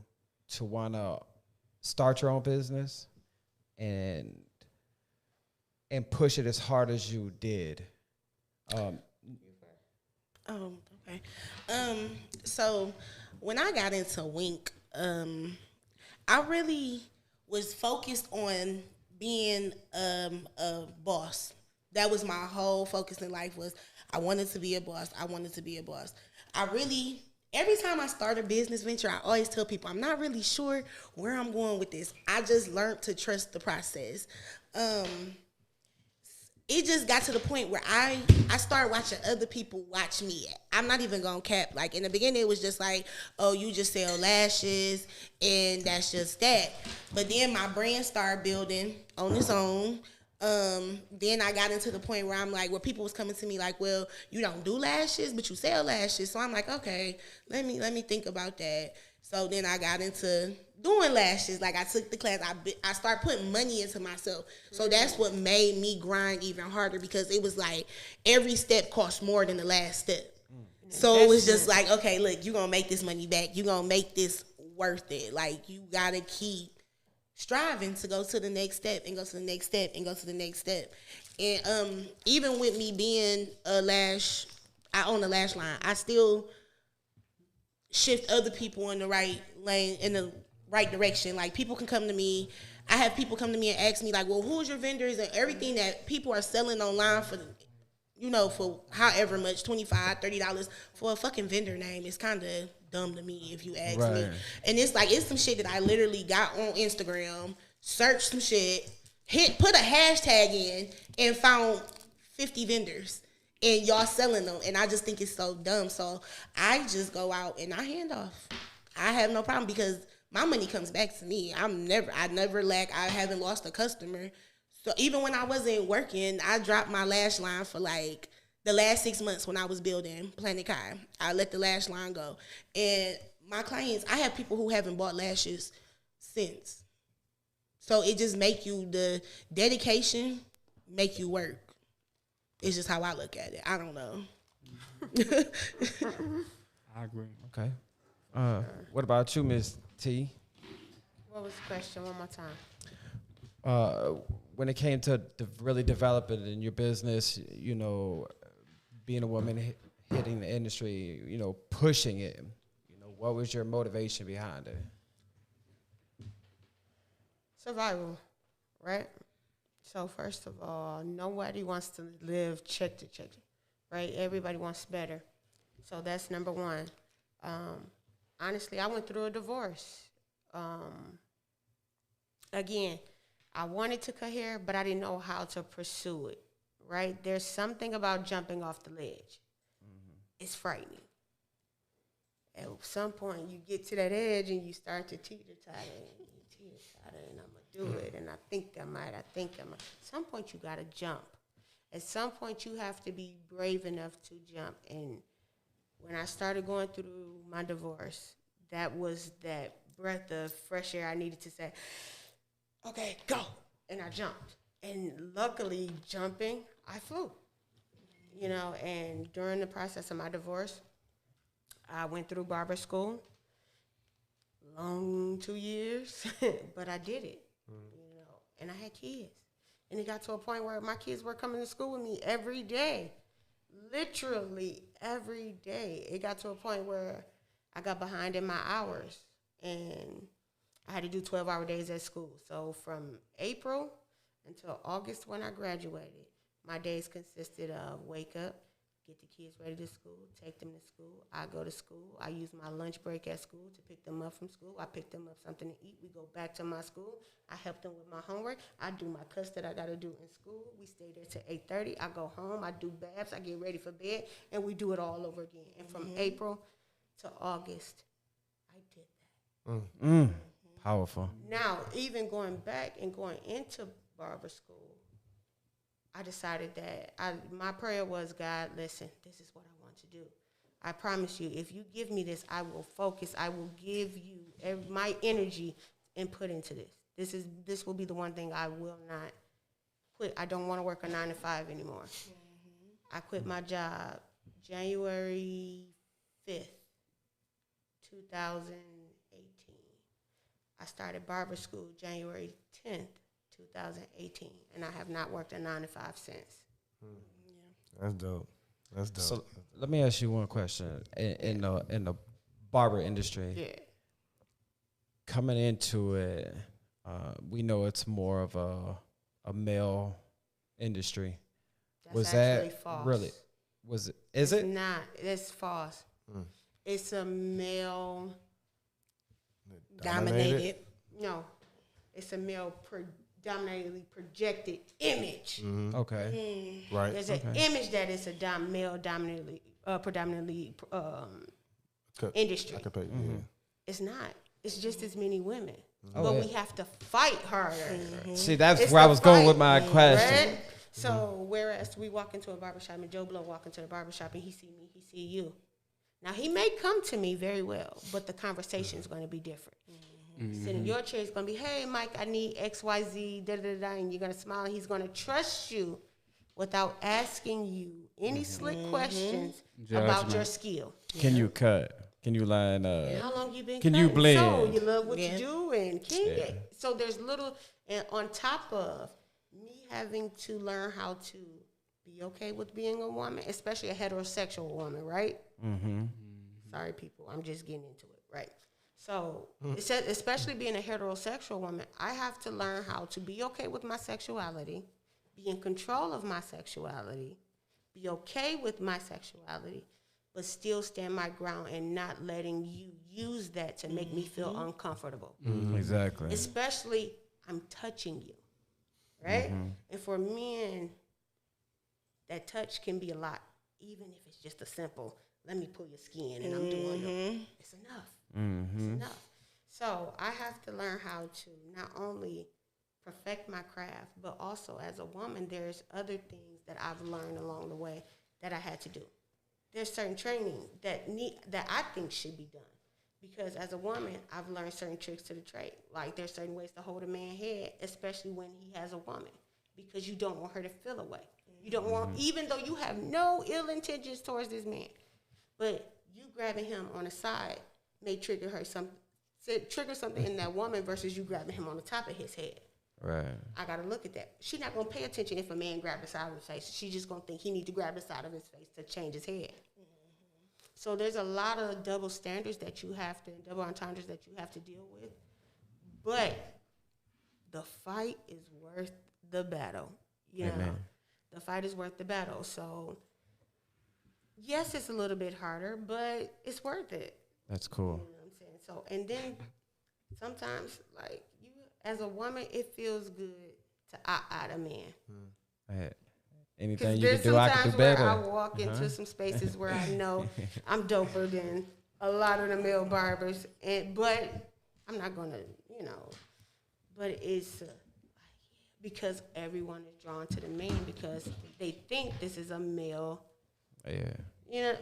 to want to start your own business and push it as hard as you did? Okay. So when I got into Wink, I really was focused on being a boss. That was my whole focus in life was I wanted to be a boss. Every time I start a business venture, I always tell people I'm not really sure where I'm going with this. I just learned to trust the process. It just got to the point where I started watching other people watch me. I'm not even gonna cap. Like in the beginning, it was just like, oh, you just sell lashes and that's just that. But then my brand started building on its own. Then I got into the point where I'm like, where people was coming to me like, well, you don't do lashes, but you sell lashes. So I'm like, okay, let me think about that. So then I got into doing lashes. Like I took the class. I started putting money into myself. So that's what made me grind even harder because it was like every step cost more than the last step. So it was just like, okay, look, you're going to make this money back. You're going to make this worth it. Like you got to keep striving to go to the next step and go to the next step and go to the next step. And even with me being I own a lash line, I still shift other people in the right lane, in the right direction. Like people can come to me. I have people come to me and ask me like, well, who's your vendors and everything that people are selling online for, for however much, $25, $30 for a fucking vendor name. It's kind of dumb to me if you ask me. And it's like, it's some shit that I literally got on Instagram, searched some shit, put a hashtag in and found 50 vendors. And y'all selling them, and I just think it's so dumb. So I just go out and I hand off. I have no problem because my money comes back to me. I never lack. I haven't lost a customer. So even when I wasn't working, I dropped my lash line for like the last 6 months when I was building Planet Kai. I let the lash line go, and my clients, I have people who haven't bought lashes since. So it just make you the dedication, make you work. It's just how I look at it. I don't know. I agree. Okay. What about you, Miss T? What was the question? One more time. When it came to really developing in your business, being a woman hitting the industry, pushing it, what was your motivation behind it? Survival, right? So first of all, nobody wants to live check to check, right? Everybody wants better. So that's number one. Honestly, I went through a divorce. Again, I wanted to cut hair, but I didn't know how to pursue it, right? There's something about jumping off the ledge. Mm-hmm. It's frightening. at some point you get to that edge and you start to teeter-totter and I'm going to do it. And I think I might. At some point you got to jump. At some point you have to be brave enough to jump. And when I started going through my divorce, that was that breath of fresh air I needed to say, okay, go. And I jumped. And luckily, jumping, I flew. You know, and during the process of my divorce, I went through barber school. Long 2 years, but I did it. You know, and I had kids. And it got to a point where my kids were coming to school with me every day. Literally every day. It got to a point where I got behind in my hours. And I had to do 12-hour days at school. So from April until August when I graduated, my days consisted of wake up, get the kids ready to school, take them to school. I go to school. I use my lunch break at school to pick them up from school. I pick them up something to eat. We go back to my school. I help them with my homework. I do my cuss that I got to do in school. We stay there till 8:30. I go home. I do baths. I get ready for bed. And we do it all over again. And from April to August, I did that. Powerful. Now, even going back and going into barber school, I decided that my prayer was, God, listen, this is what I want to do. I promise you, if you give me this, I will focus. I will give you my energy and put into this. This will be the one thing I will not quit. I don't want to work a 9 to 5 anymore. I quit my job January 5th, 2018. I started barber school January 10th. 2018, and I have not worked a 9 to 5 since. That's dope. That's dope. So let me ask you one question. In the barber industry, coming into it, we know it's more of a male industry. That's was actually that false. really? Was it? Is it? Not. It's false. It's a male. Dominated. No, it's a male predominantly projected image. Okay. Right. There's an image that is a male dominantly, predominantly industry. I can pay. It's not. It's just as many women, but we have to fight harder. See, that's It's where I the was going fight, with my question. right? So whereas we walk into a barbershop and Joe Blow walk into the barbershop and he see me, he see you. Now he may come to me very well, but the conversation is going to be different. Sitting in your chair is going to be, hey, Mike, I need X, Y, Z, da-da-da, and you're going to smile, and he's going to trust you without asking you any slick questions about your skill. Can you cut? Can you line up? How long you been Can you cutting? So blend? you love what you do, and so there's little, and on top of me having to learn how to be okay with being a woman, especially a heterosexual woman, right? Sorry, people, I'm just getting into it, right? So, especially being a heterosexual woman, I have to learn how to be okay with my sexuality, be in control of my sexuality, be okay with my sexuality, but still stand my ground and not letting you use that to make me feel uncomfortable. Exactly. Especially, I'm touching you, right? And for men, that touch can be a lot, even if it's just a simple, let me pull your skin and I'm doing it. It's enough. It's enough. So I have to learn how to not only perfect my craft, but also as a woman, there's other things that I've learned along the way that I had to do. There's certain training that I think should be done. Because as a woman, I've learned certain tricks to the trade. Like there's certain ways to hold a man's head, especially when he has a woman, because you don't want her to feel away. You don't want, even though you have no ill intentions towards this man, but you grabbing him on the side may trigger something in that woman versus you grabbing him on the top of his head. Right. I got to look at that. She's not going to pay attention if a man grabs the side of his face. She's just going to think he needs to grab the side of his face to change his head. So there's a lot of double standards that you have to, double entendres that you have to deal with. But the fight is worth the battle. You know, the fight is worth the battle. So yes, it's a little bit harder, but it's worth it. That's cool. You know what I'm saying? So, and then sometimes, like, you as a woman, it feels good to out a man. Hey, anything you there's can do, I can sometimes do where better. I walk into some spaces where I know I'm doper than a lot of the male barbers, but I'm not gonna, but it's because everyone is drawn to the man because they think this is a male. Yeah.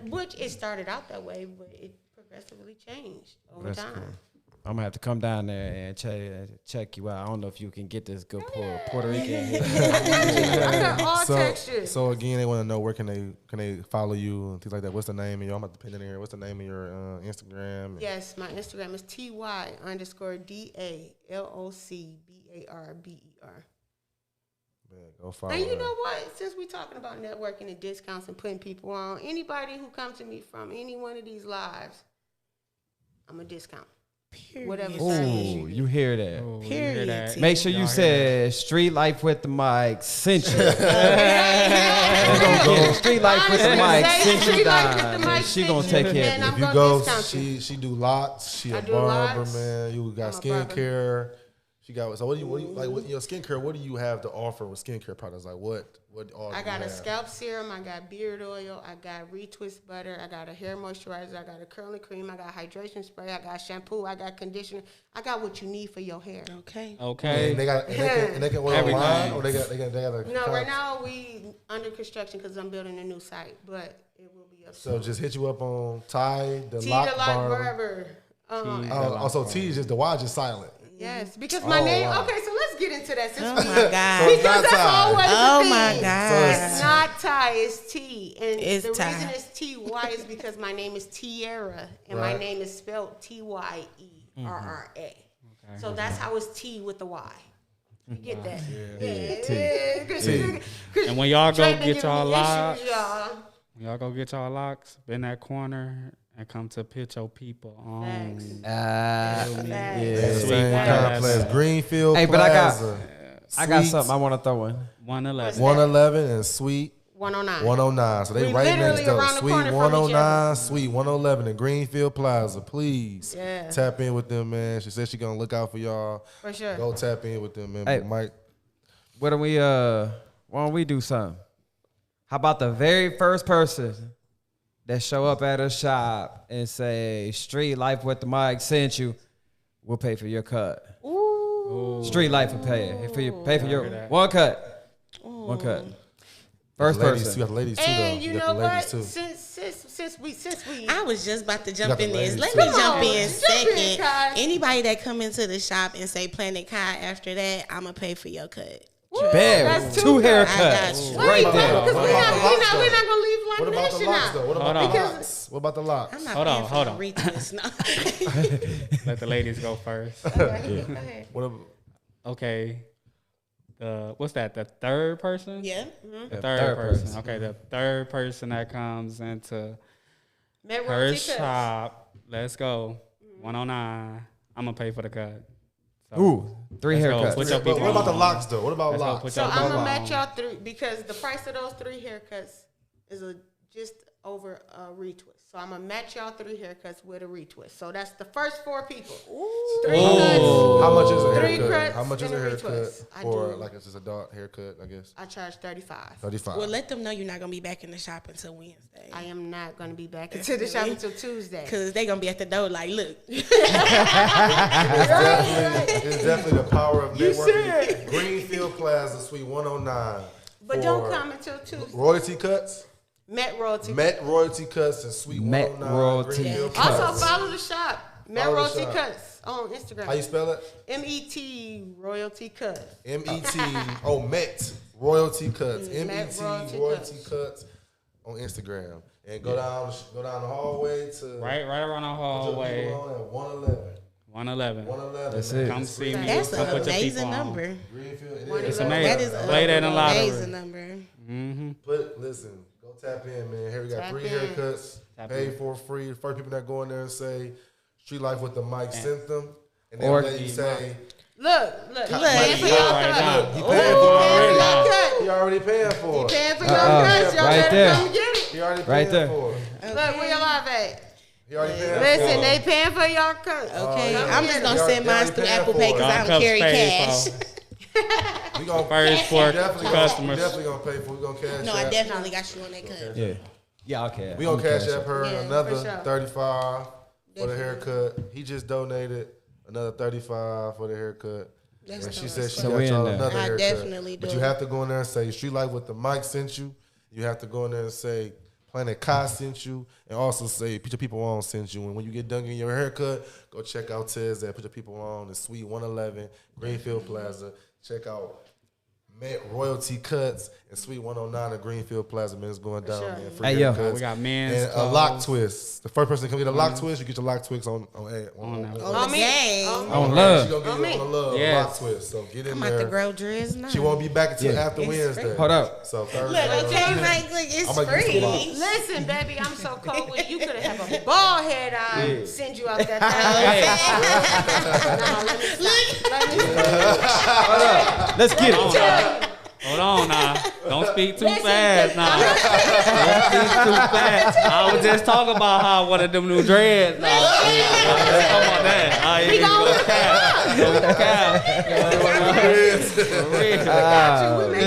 Which it started out that way, but it progressively changed over That's time. cool. I'm gonna have to come down there and check you out. I don't know if you can get this good Puerto Rican. I got all textures. So again, they want to know where can they follow you and things like that. What's the name of your? I'm about to pin it in here. What's the name of your Instagram? Yes, my Instagram is TY_DALOCBARBER. Go follow. And you her. know what? Since we're talking about networking and discounts and putting people on, anybody who comes to me from any one of these lives, I'm a discount. Whatever size Ooh, you hear that? Oh, you Period. hear that? Make sure you Y'all said Street Life with the mic sent you. Street Life with the mic sent you Street Life with the down. mic And she sent gonna you, take care man, of I'm If you gonna go, discount you. she do locks. She I a do barber, locks. man. You got I'm a barber. skincare. She got. So what do you like with your skincare? What do you have to offer with skincare products? Like what all? I do got you a have? scalp serum, I got beard oil, I got retwist butter, I got a hair moisturizer, I got a curling cream, I got hydration spray, I got shampoo, I got conditioner. I got what you need for your hair. Okay. Okay. And they can order Everything. online, or they got a. No, right now we under construction because I'm building a new site, but it will be up So soon. just hit you up on Ty the T Lock the Lock Barber. Barber. Also T is just the Y just silent. Yes, because my name. wow. Okay, so let's get into that. Oh my God. So it's Because not that's Ty. always Oh the my thing. God. It's not Ty, it's T. And It's the Ty. reason it's T-Y is because my name is Tierra, and my Right. name is spelled Tyerra. So that's how it's T with the Y. You get that? Yeah. And when y'all go Trey been get giving y'all me locks, issues, y'all. when y'all go get y'all locks, bend that corner and come to pitch your people on. Thanks. yeah. Sweet Same one. complex. Greenfield Hey, but I got- Plaza. I got Suites something I want to throw in. 111. 111 and Suite 109. 109. So they We right next literally door. around the Suite corner from each 109, Suite 111 in Greenfield Plaza. Please Yeah. tap in with them, man. She said she gonna look out for y'all. For sure. Go tap in with them, man. Hey. Mike. Why don't we do something? How about the very first person that show up at a shop and say Street Life with the mic sent you, we'll pay for your cut. Street Life will pay it. Pay for your one cut. One cut. First Ladies, person. you got the ladies too, though. And you got know the ladies what? too. Since we I was just about to jump got the in this. ladies Let too. me Come jump on, in jump in, second. Kai. Anybody that come into the shop and say Planet Kai after that, I'ma pay for your cut. Bam. That's Two two I got haircuts. you. Right there. Because What we're about the not locks, going to though? leave What Live about the Nation locks, out. though? What Hold about on. the locks? What about the locks? I'm not Hold on, paying for hold no on. retwist. No. Let the ladies go first. Okay, go ahead. What about, Okay. What's that? The third person? Yeah. The third third person. person. Okay, the third person that comes into Met her Royalty Cuts. shop. Let's go. 109. I'm gonna pay for the cut. So, Ooh, 3 let's go. haircuts. Put your but people what about the on. locks, though? What about Let's go locks? put So your I'm people gonna on. match y'all three because the price of those 3 haircuts is just over a retwist. So I'm gonna match y'all 3 haircuts with a retwist. So that's the first 4 people. 3 cuts. How much is a 3 haircut? cuts. How much is and a haircut? retwist. I Or do. like it's just adult haircut, I guess. I charge $35. 35. Well, let them know you're not gonna be back in the shop until Wednesday. I am not gonna be back into the shop until Tuesday. Cause they gonna be at the door like, look. It's definitely the power of networking. Greenfield Plaza, Suite 109. But don't for come until Tuesday. Royalty cuts. Met Royalty. Met Royalty Cuts and Suite Met 109. Royalty Greenfield Cuts. Also Plaza. follow the shop. Met Follow the Royalty shop. Cuts on Instagram. How you spell it? MET Royalty Cuts. M-E-T. Oh, Met Royalty Cuts. Met M-E-T Royalty Royalty Cuts. Cuts on Instagram. And go down the hallway to Right around the put your hallway. people on at 111. 111. 111. That's man. it. Come see me. That's Come an put your amazing people on. number. Greenfield. It It's is. amazing. That is Play that in an lottery. amazing number. Listen, go tap in, man. Here we got Tap 3 in. haircuts, Tap paid in. for free. The first people that go in there and say Street Life with the mic sent them. And then Or- lady say, Look. He Look. paying for Right your now. cut. he He paying paying for for it your already. cut. He already paying for it. Paying for your cuts. Y'all Right better there. come get it. He already Right paying there. for it. Look, where your live at? He already paying Listen, for they it. paying for your cuts. Okay, yeah. I'm just gonna Y'all- send y'all mine already through paying Apple for Pay it. because I Y'all don't carry cups paid cash. for. We gonna First for definitely customers. Definitely gonna pay for. We gonna cash. No, I app. definitely got you on that cut. Yeah. Yeah, okay. We gonna I'm cash cash app her Yeah, another for sure. 35. for the haircut. He just donated another $35 for the haircut. That's And she dope. said she So got we in y'all there. another I haircut. definitely But do. you have to go in there and say Streetlyfe with the mic sent you. You have to go in there and say Planet Kai sent you, and also say Put Your People On sent you. And when you get done getting your haircut, go check out Tez at Put Your People On in Suite 111, Greenfield Plaza. Check out Met Royalty Cuts and Suite 109 at Greenfield Plaza. Man, it's going down, sure. man. Free Hey, yo. haircuts. We got men's and a lock clothes. twist. The first person to come get a lock twist, you get your lock twist on On that. the me. game. On She love. gonna get it on the love Yes. lock twist. So get in I'm about to there. grow dreads now. She won't be back until Yeah. after It's Wednesday. free. Hold up. So Thursday. Look, okay, like, look, it's I'm gonna use the box. free. Listen, baby, I'm so cold with you. Could have a bald head on, send you out that thing. No, let me stop. Let's get it. Hold on now. Don't speak too Listen, fast now. Don't speak too fast. I was just talking about how one of them new dreads. Now. Let's talk about that. We gonna Go We making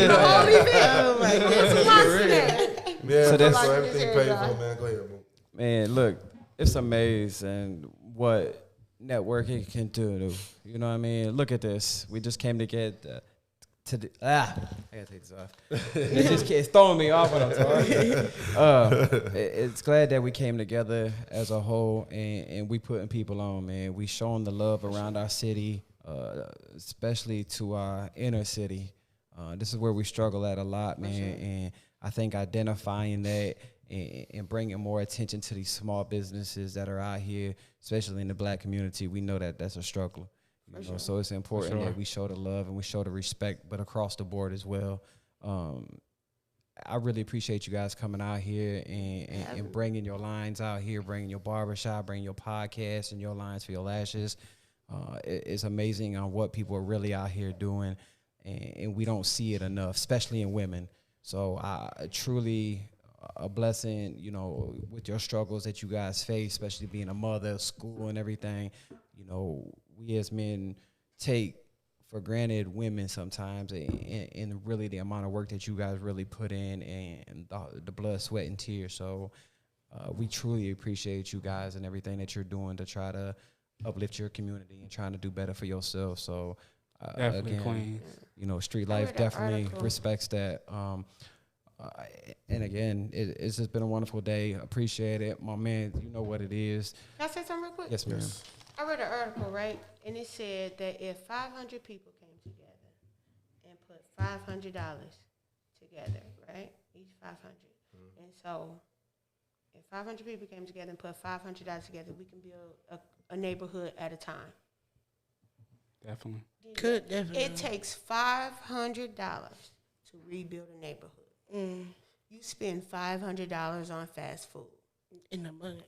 a whole event. Oh my goodness. Months of that. Yeah, So so, that's- everything paid for, man. Go ahead, boo. Man, look, it's amazing what networking can do. You know what I mean? Look at this. We just came together. I gotta take this off. It's throwing me off when I'm talking. It's glad that we came together as a whole and we putting people on, man. We showing the love around our city, especially to our inner city. This is where we struggle at a lot, man. And I think identifying that and bringing more attention to these small businesses that are out here, especially in the Black community, we know that that's a struggle. You know, so it's important that we show the love and we show the respect, but across the board as well. I really appreciate you guys coming out here and bringing your lines out here, bringing your barbershop, bringing your podcast and your lines for your lashes. It's amazing on what people are really out here doing, and we don't see it enough, especially in women. So truly a blessing, you know, with your struggles that you guys face, especially being a mother, school and everything. You know, we as men take for granted women sometimes, and really the amount of work that you guys really put in and the blood, sweat, and tears. So we truly appreciate you guys and everything that you're doing to try to uplift your community and trying to do better for yourself. So Definitely, again, Queen. you know, Street I read Life that definitely article. respects that. And again, it's just been a wonderful day. Appreciate it. My man, you know what it is. Can I say something real quick? Yes, ma'am. I read an article, right? And it said that if 500 people came together and put $500 together, right? Each 500. And so if 500 people came together and put $500 together, we can build a neighborhood at a time. Definitely. Could definitely. It takes $500 to rebuild a neighborhood. You spend $500 on fast food. In the money.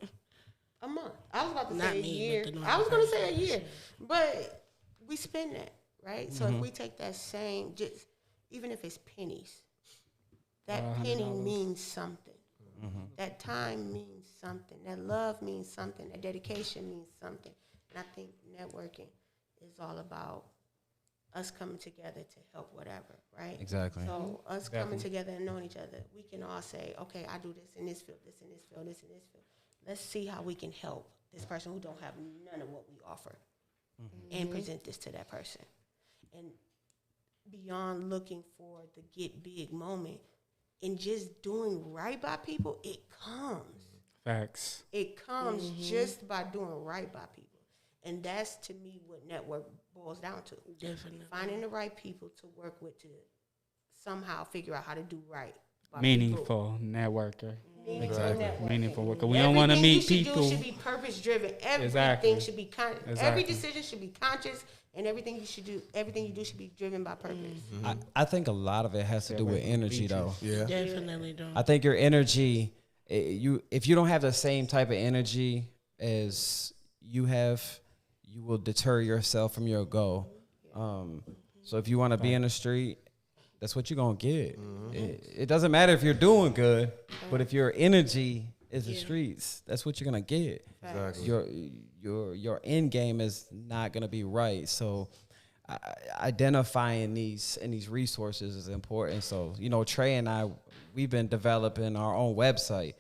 A month. I was about to Not say a me, year. but the I was going to say a year. But we spend that, right? So if we take that same, just even if it's pennies, that penny $500. means something. That time means something. That love means something. That dedication means something. And I think networking is all about us coming together to help whatever, right? Exactly. So us coming together and knowing each other, we can all say, okay, I do this in this field, this in this field, this in this field. Let's see how we can help this person who don't have none of what we offer and present this to that person. And beyond looking for the get big moment and just doing right by people, it comes. Facts. It comes just by doing right by people. And that's, to me, what network boils down to. Definitely. Finding the right people to work with to somehow figure out how to do right by Meaningful networker. Exactly. Meaningful work. 'Cause we don't want to meet people. Everything you should do should be purpose driven. Everything Exactly. should be every Exactly. decision should be conscious, and everything you do should be driven by purpose. I think a lot of it has to do with energy, though. Yeah. Definitely don't. I think your energy, if you don't have the same type of energy as you have, you will deter yourself from your goal. So if you want to be in the street, that's what you're going to get. It doesn't matter if you're doing good, but if your energy is the streets, that's what you're going to get. Exactly. Your end game is not going to be right. So identifying these resources is important. So, you know, Trey and I, we've been developing our own website.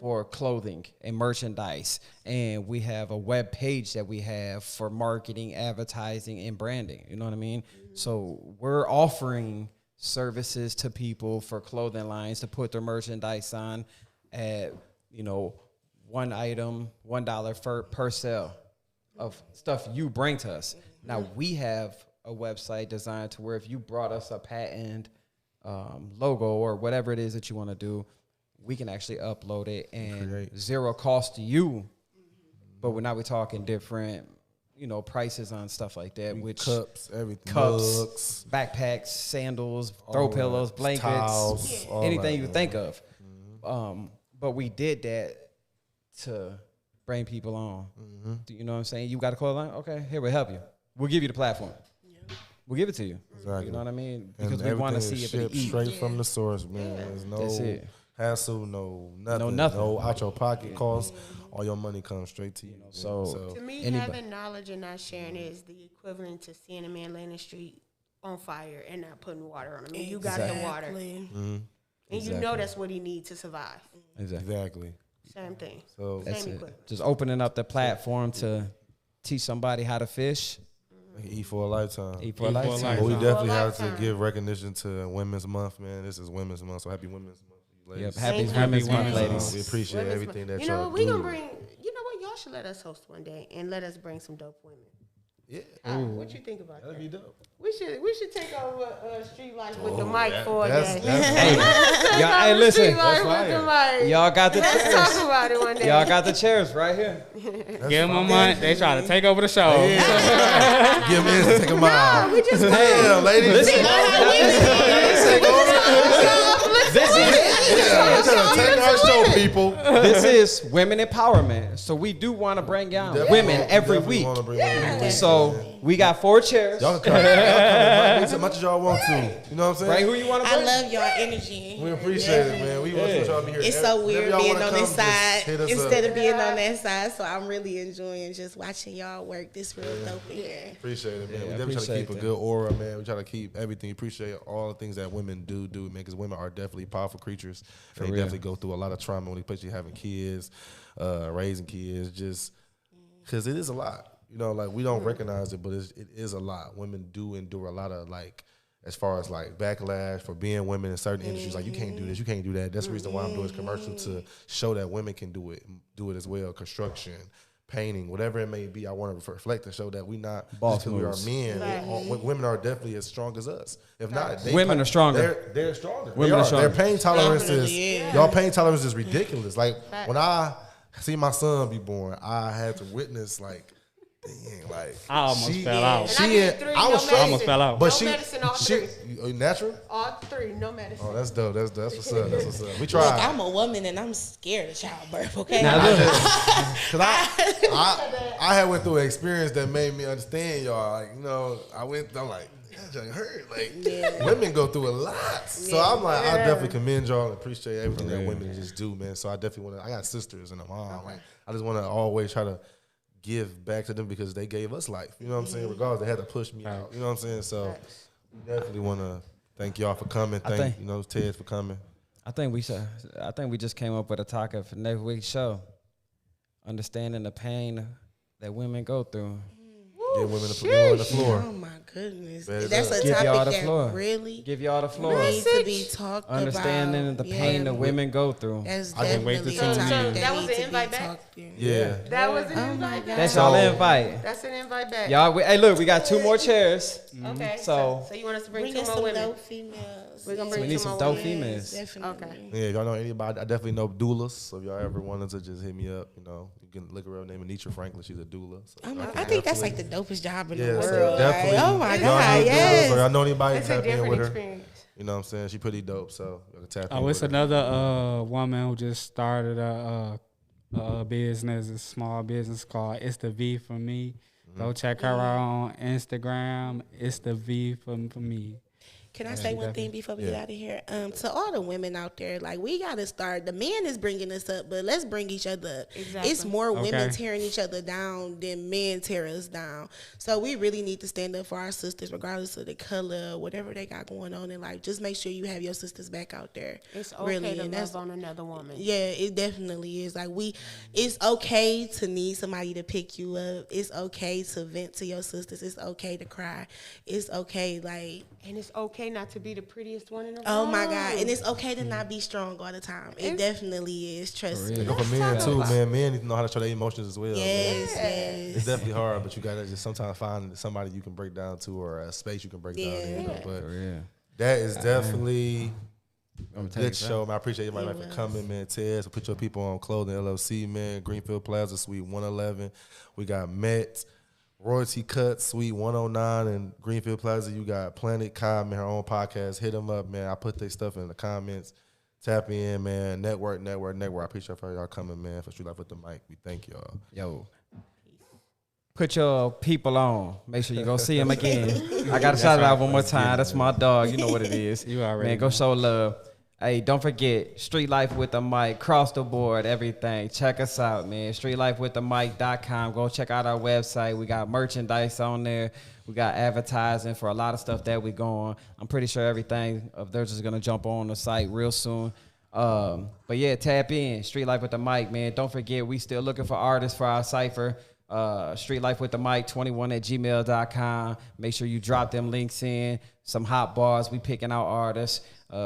for clothing and merchandise, and we have a web page that we have for marketing, advertising, and branding. You know what I mean? So we're offering services to people for clothing lines to put their merchandise on at, one item, $1 per sale of stuff you bring to us. Now we have a website designed to where if you brought us a patent logo or whatever it is that you want to do, we can actually upload it and zero cost to you. But we're talking different, prices on stuff like that, which cups, everything, mugs, backpacks, sandals, throw pillows, blankets, towels, anything you think of. But we did that to bring people on. You know what I'm saying? You got a clothing line? Okay, here, we'll help you. We'll give you the platform. We'll give it to you. Exactly. You know what I mean? And Because we want to see if it shipped straight from the source, man. There's no That's it. hassle, no nothing. nothing. No out your pocket costs. All your money comes straight to you. So To me, anybody- having knowledge and not sharing is the equivalent to seeing a man laying in the street on fire and not putting water on him. And you got the water. And you know that's what he needs to survive. Exactly. Same thing. So That's Same it. equipment. Just opening up the platform to teach somebody how to fish. eat for a lifetime. Eat for a lifetime. But we definitely For a have to lifetime. give recognition to Women's Month, man. This is Women's Month, so happy Women's Month, ladies. Yep. Happy Thank you. Women's Month, Women's ladies. We appreciate Women's everything Month. that You know y'all what? We do. gonna bring. You know what? Y'all should let us host one day and let us bring some dope women. Yeah, What you think about that'd that? be dope. We should take over Streetlyfe with the mic for a That's day. Y'all, hey, listen. Streetlyfe with the mic. Y'all got the Let's chairs. talk about it one day. Y'all got the chairs right here. Give them a month. They try to take over the show. Give me this, take a mile. We just Yeah, ladies. Listen, this is Yeah, trying to take our show, people. this is women empowerment. So we do want to bring down women every week. So we got 4 chairs. Y'all can come as much as y'all want to. You know what I'm saying? Bring who you want to I bring. love y'all energy. We appreciate it, man. We want y'all to be here. It's so Whenever weird y'all being wanna on come, this just side hit us instead up. of being on that side. So I'm really enjoying just watching y'all work. This real dope in here. Appreciate it, man. Yeah, we I definitely try to keep appreciate a good aura, man. We try to keep everything. Appreciate all the things that women do, man, because women are definitely powerful creatures. They real. definitely go through a lot of trauma when especially having kids, raising kids, just because it is a lot. You know, like we don't recognize it, but it is a lot. Women do endure a lot of as far as backlash for being women in certain industries. Like you can't do this, you can't do that. That's the reason why I'm doing this commercial to show that women can do it as well. Construction, painting, whatever it may be. I want to reflect and show that we not Boss just because we are moves. men. Women are definitely as strong as us. If not, Women are stronger. They're stronger. Women are stronger. Their pain tolerance Definitely, is y'all pain tolerance is ridiculous. Like when I see my son be born, I had to witness dang, I almost fell out. And I did 3, I was no struggling. almost fell out. No But medicine, all 3. natural. All 3, no medicine. Oh, that's dope. That's what's up. That's what's up. We Look, tried. I'm a woman and I'm scared of childbirth. Okay. Now look, Cause I had went through an experience that made me understand y'all. I'm like, that junk hurt. Women go through a lot. So I'm like, I definitely commend y'all and appreciate everything that women just do, man. So I definitely I got sisters and a mom. I just want to always try to give back to them because they gave us life. You know what I'm saying? Regardless, they had to push me out. You know what I'm saying? So we definitely want to thank y'all for coming. Thank Ted for coming. I think we just came up with a topic for next week's show. Understanding the pain that women go through. Give women the floor. Oh my goodness, Bet it that's up. a Give y'all topic the floor. that really Give y'all the floor. needs to be talked Understanding about. the pain that women go through. That's I can wait to definitely a tune topic in. that That was needs the to be invite back? talked in. Yeah. That was an invite back. That's y'all invite. That's an invite back. Y'all, hey, look, we got 2 more chairs. Okay. So- So you want us to bring Bring 2 us more some women? dope females. We're gonna We bring need 2 some more dope women. females. Definitely. Okay. Yeah, if y'all know anybody, I definitely know doulas. So if y'all ever wanted to just hit me up, you can look her up. Name Anitra Franklin. She's a doula. So I think that's like the dopest job in the so world. definitely. Like, oh my y'all know god, doulas, yes. or y'all know anybody It's a tap in different with her. experience. You know what I'm saying? She pretty dope. So you can tap in Oh, with it's her. another woman who just started a business, a small business called It's the V for Me. Go check her out on Instagram. It's the V for me. Can I say one thing before we get out of here? To all the women out there, like, we got to start. The man is bringing us up, but let's bring each other up. Exactly. It's more women tearing each other down than men tear us down. So we really need to stand up for our sisters, regardless of the color, whatever they got going on in life. Just make sure you have your sisters back out there. It's okay really. to And love on another woman. Yeah, it definitely is. Like, it's okay to need somebody to pick you up. It's okay to vent to your sisters. It's okay to cry. It's okay, like. And it's okay not to be the prettiest one in the Oh room. my God. And it's okay to not be strong all the time. It definitely is. Trust me. They go for men too, man. Men need to know how to show their emotions as well. Yes, Man. yes. It's definitely hard, but you gotta just sometimes find somebody you can break down to or a space you can break down in. But that is definitely a good show, man. I appreciate everybody for coming, man. Tez, put your people on Clothing LLC, man. Greenfield Plaza, Suite 111. We got Met. Royalty Cut, Suite 109 in Greenfield Plaza. You got Planet Kai, man, her own podcast. Hit them up, man. I put their stuff in the comments. Tap in, man. Network. I appreciate y'all coming, man. For Streetlyfe with the mic. We thank y'all. Yo. Put your people on. Make sure you go see him again. I got to shout it out one more time. That's my dog. You know what it is. You already Man, go show love. Hey, don't forget, Streetlyfe with the mic, cross the board, everything. Check us out, man. StreetLifeWithTheMic.com. Go check out our website. We got merchandise on there. We got advertising for a lot of stuff that we going. I'm pretty sure everything of theirs is going to jump on the site real soon. But yeah, tap in, Streetlyfe with the mic, man. Don't forget, we still looking for artists for our cipher. StreetLifeWithTheMic21@gmail.com. Make sure you drop them links in. Some hot bars. We picking out artists.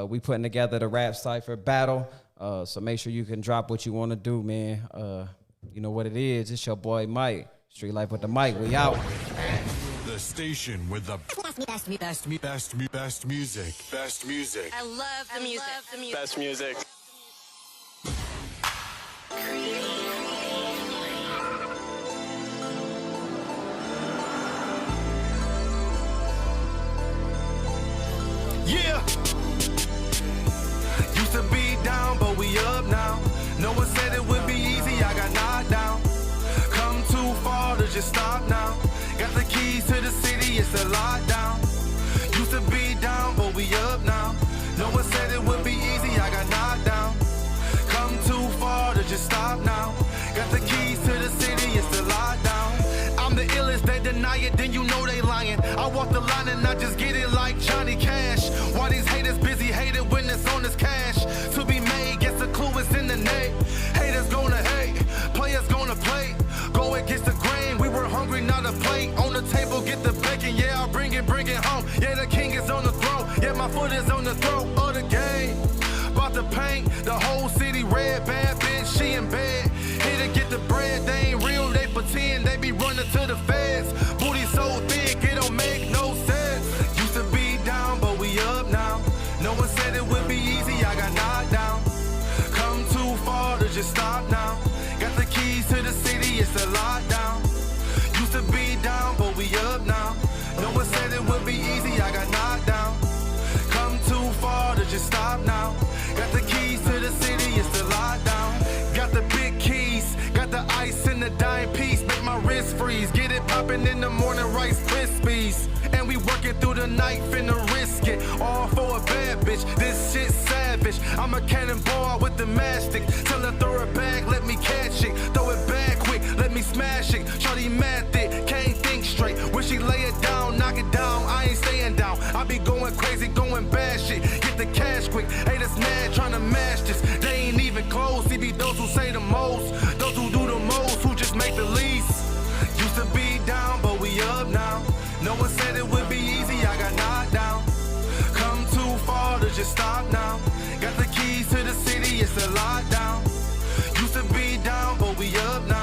We putting together the rap cipher battle. So make sure you can drop what you want to do, man. You know what it is. It's your boy Mike. Streetlyfe with the mic. We out. The station with the best music. Best music. I love the music. Best music. Yeah. Used to be down, but we up now. No one said it would be easy, I got knocked down. Come too far to just stop now. Got the keys to the city, it's a lockdown. Used to be down, but we up now. No one said it would be easy, I got knocked down. Come too far to just stop now. Got the keys to the city, it's the lockdown. I'm the illest, they deny it, then you know they lying. I walk the line and I just get it like Johnny Cash. Why these haters busy hating when it's on this cash? To be made, guess the clue is in the name. Haters gonna hate, players gonna play. Go against the grain, we were hungry, not a plate. On the table, get the bacon, yeah, I'll bring it home. Yeah, the king is on the throne, yeah, my foot is on the throat of the game. About to paint the whole city red, bad bitch, she in bed. Here to get the bread, they ain't real, they pretend, they be running to the feds. Booty so thick, it don't make no sense. Used to be down, but we up now. No one said it would be easy, I got knocked down. Come too far to just stop now. Got the keys to the city, it's a lockdown. Used to be down, but we up now. No one said it would be easy, I got knocked down. Come too far to just stop now. Got the keys to the city, it's the lockdown. Got the big keys, got the ice in the dime piece. Make my wrist freeze, get it poppin' in the morning, Rice Krispies. And we working through the night, finna risk it. All for a bad bitch, this shit savage. I'm a cannonball with the mastic. Tell her throw it back, let me catch it. Throw it back quick, let me smash it. Shawty mad thick, can't think straight. When she lay it down, knock it down, I ain't staying down. I be going crazy, going bad shit. Get the cash quick, haters mad, tryna mash this. They ain't even close, see be those who say the most. Those who do the most, who just make the least. Used to be down, but we up now. No one said it would be easy, I got knocked down. Come too far to just stop now. Got the keys to the city, it's a lockdown. Used to be down, but we up now.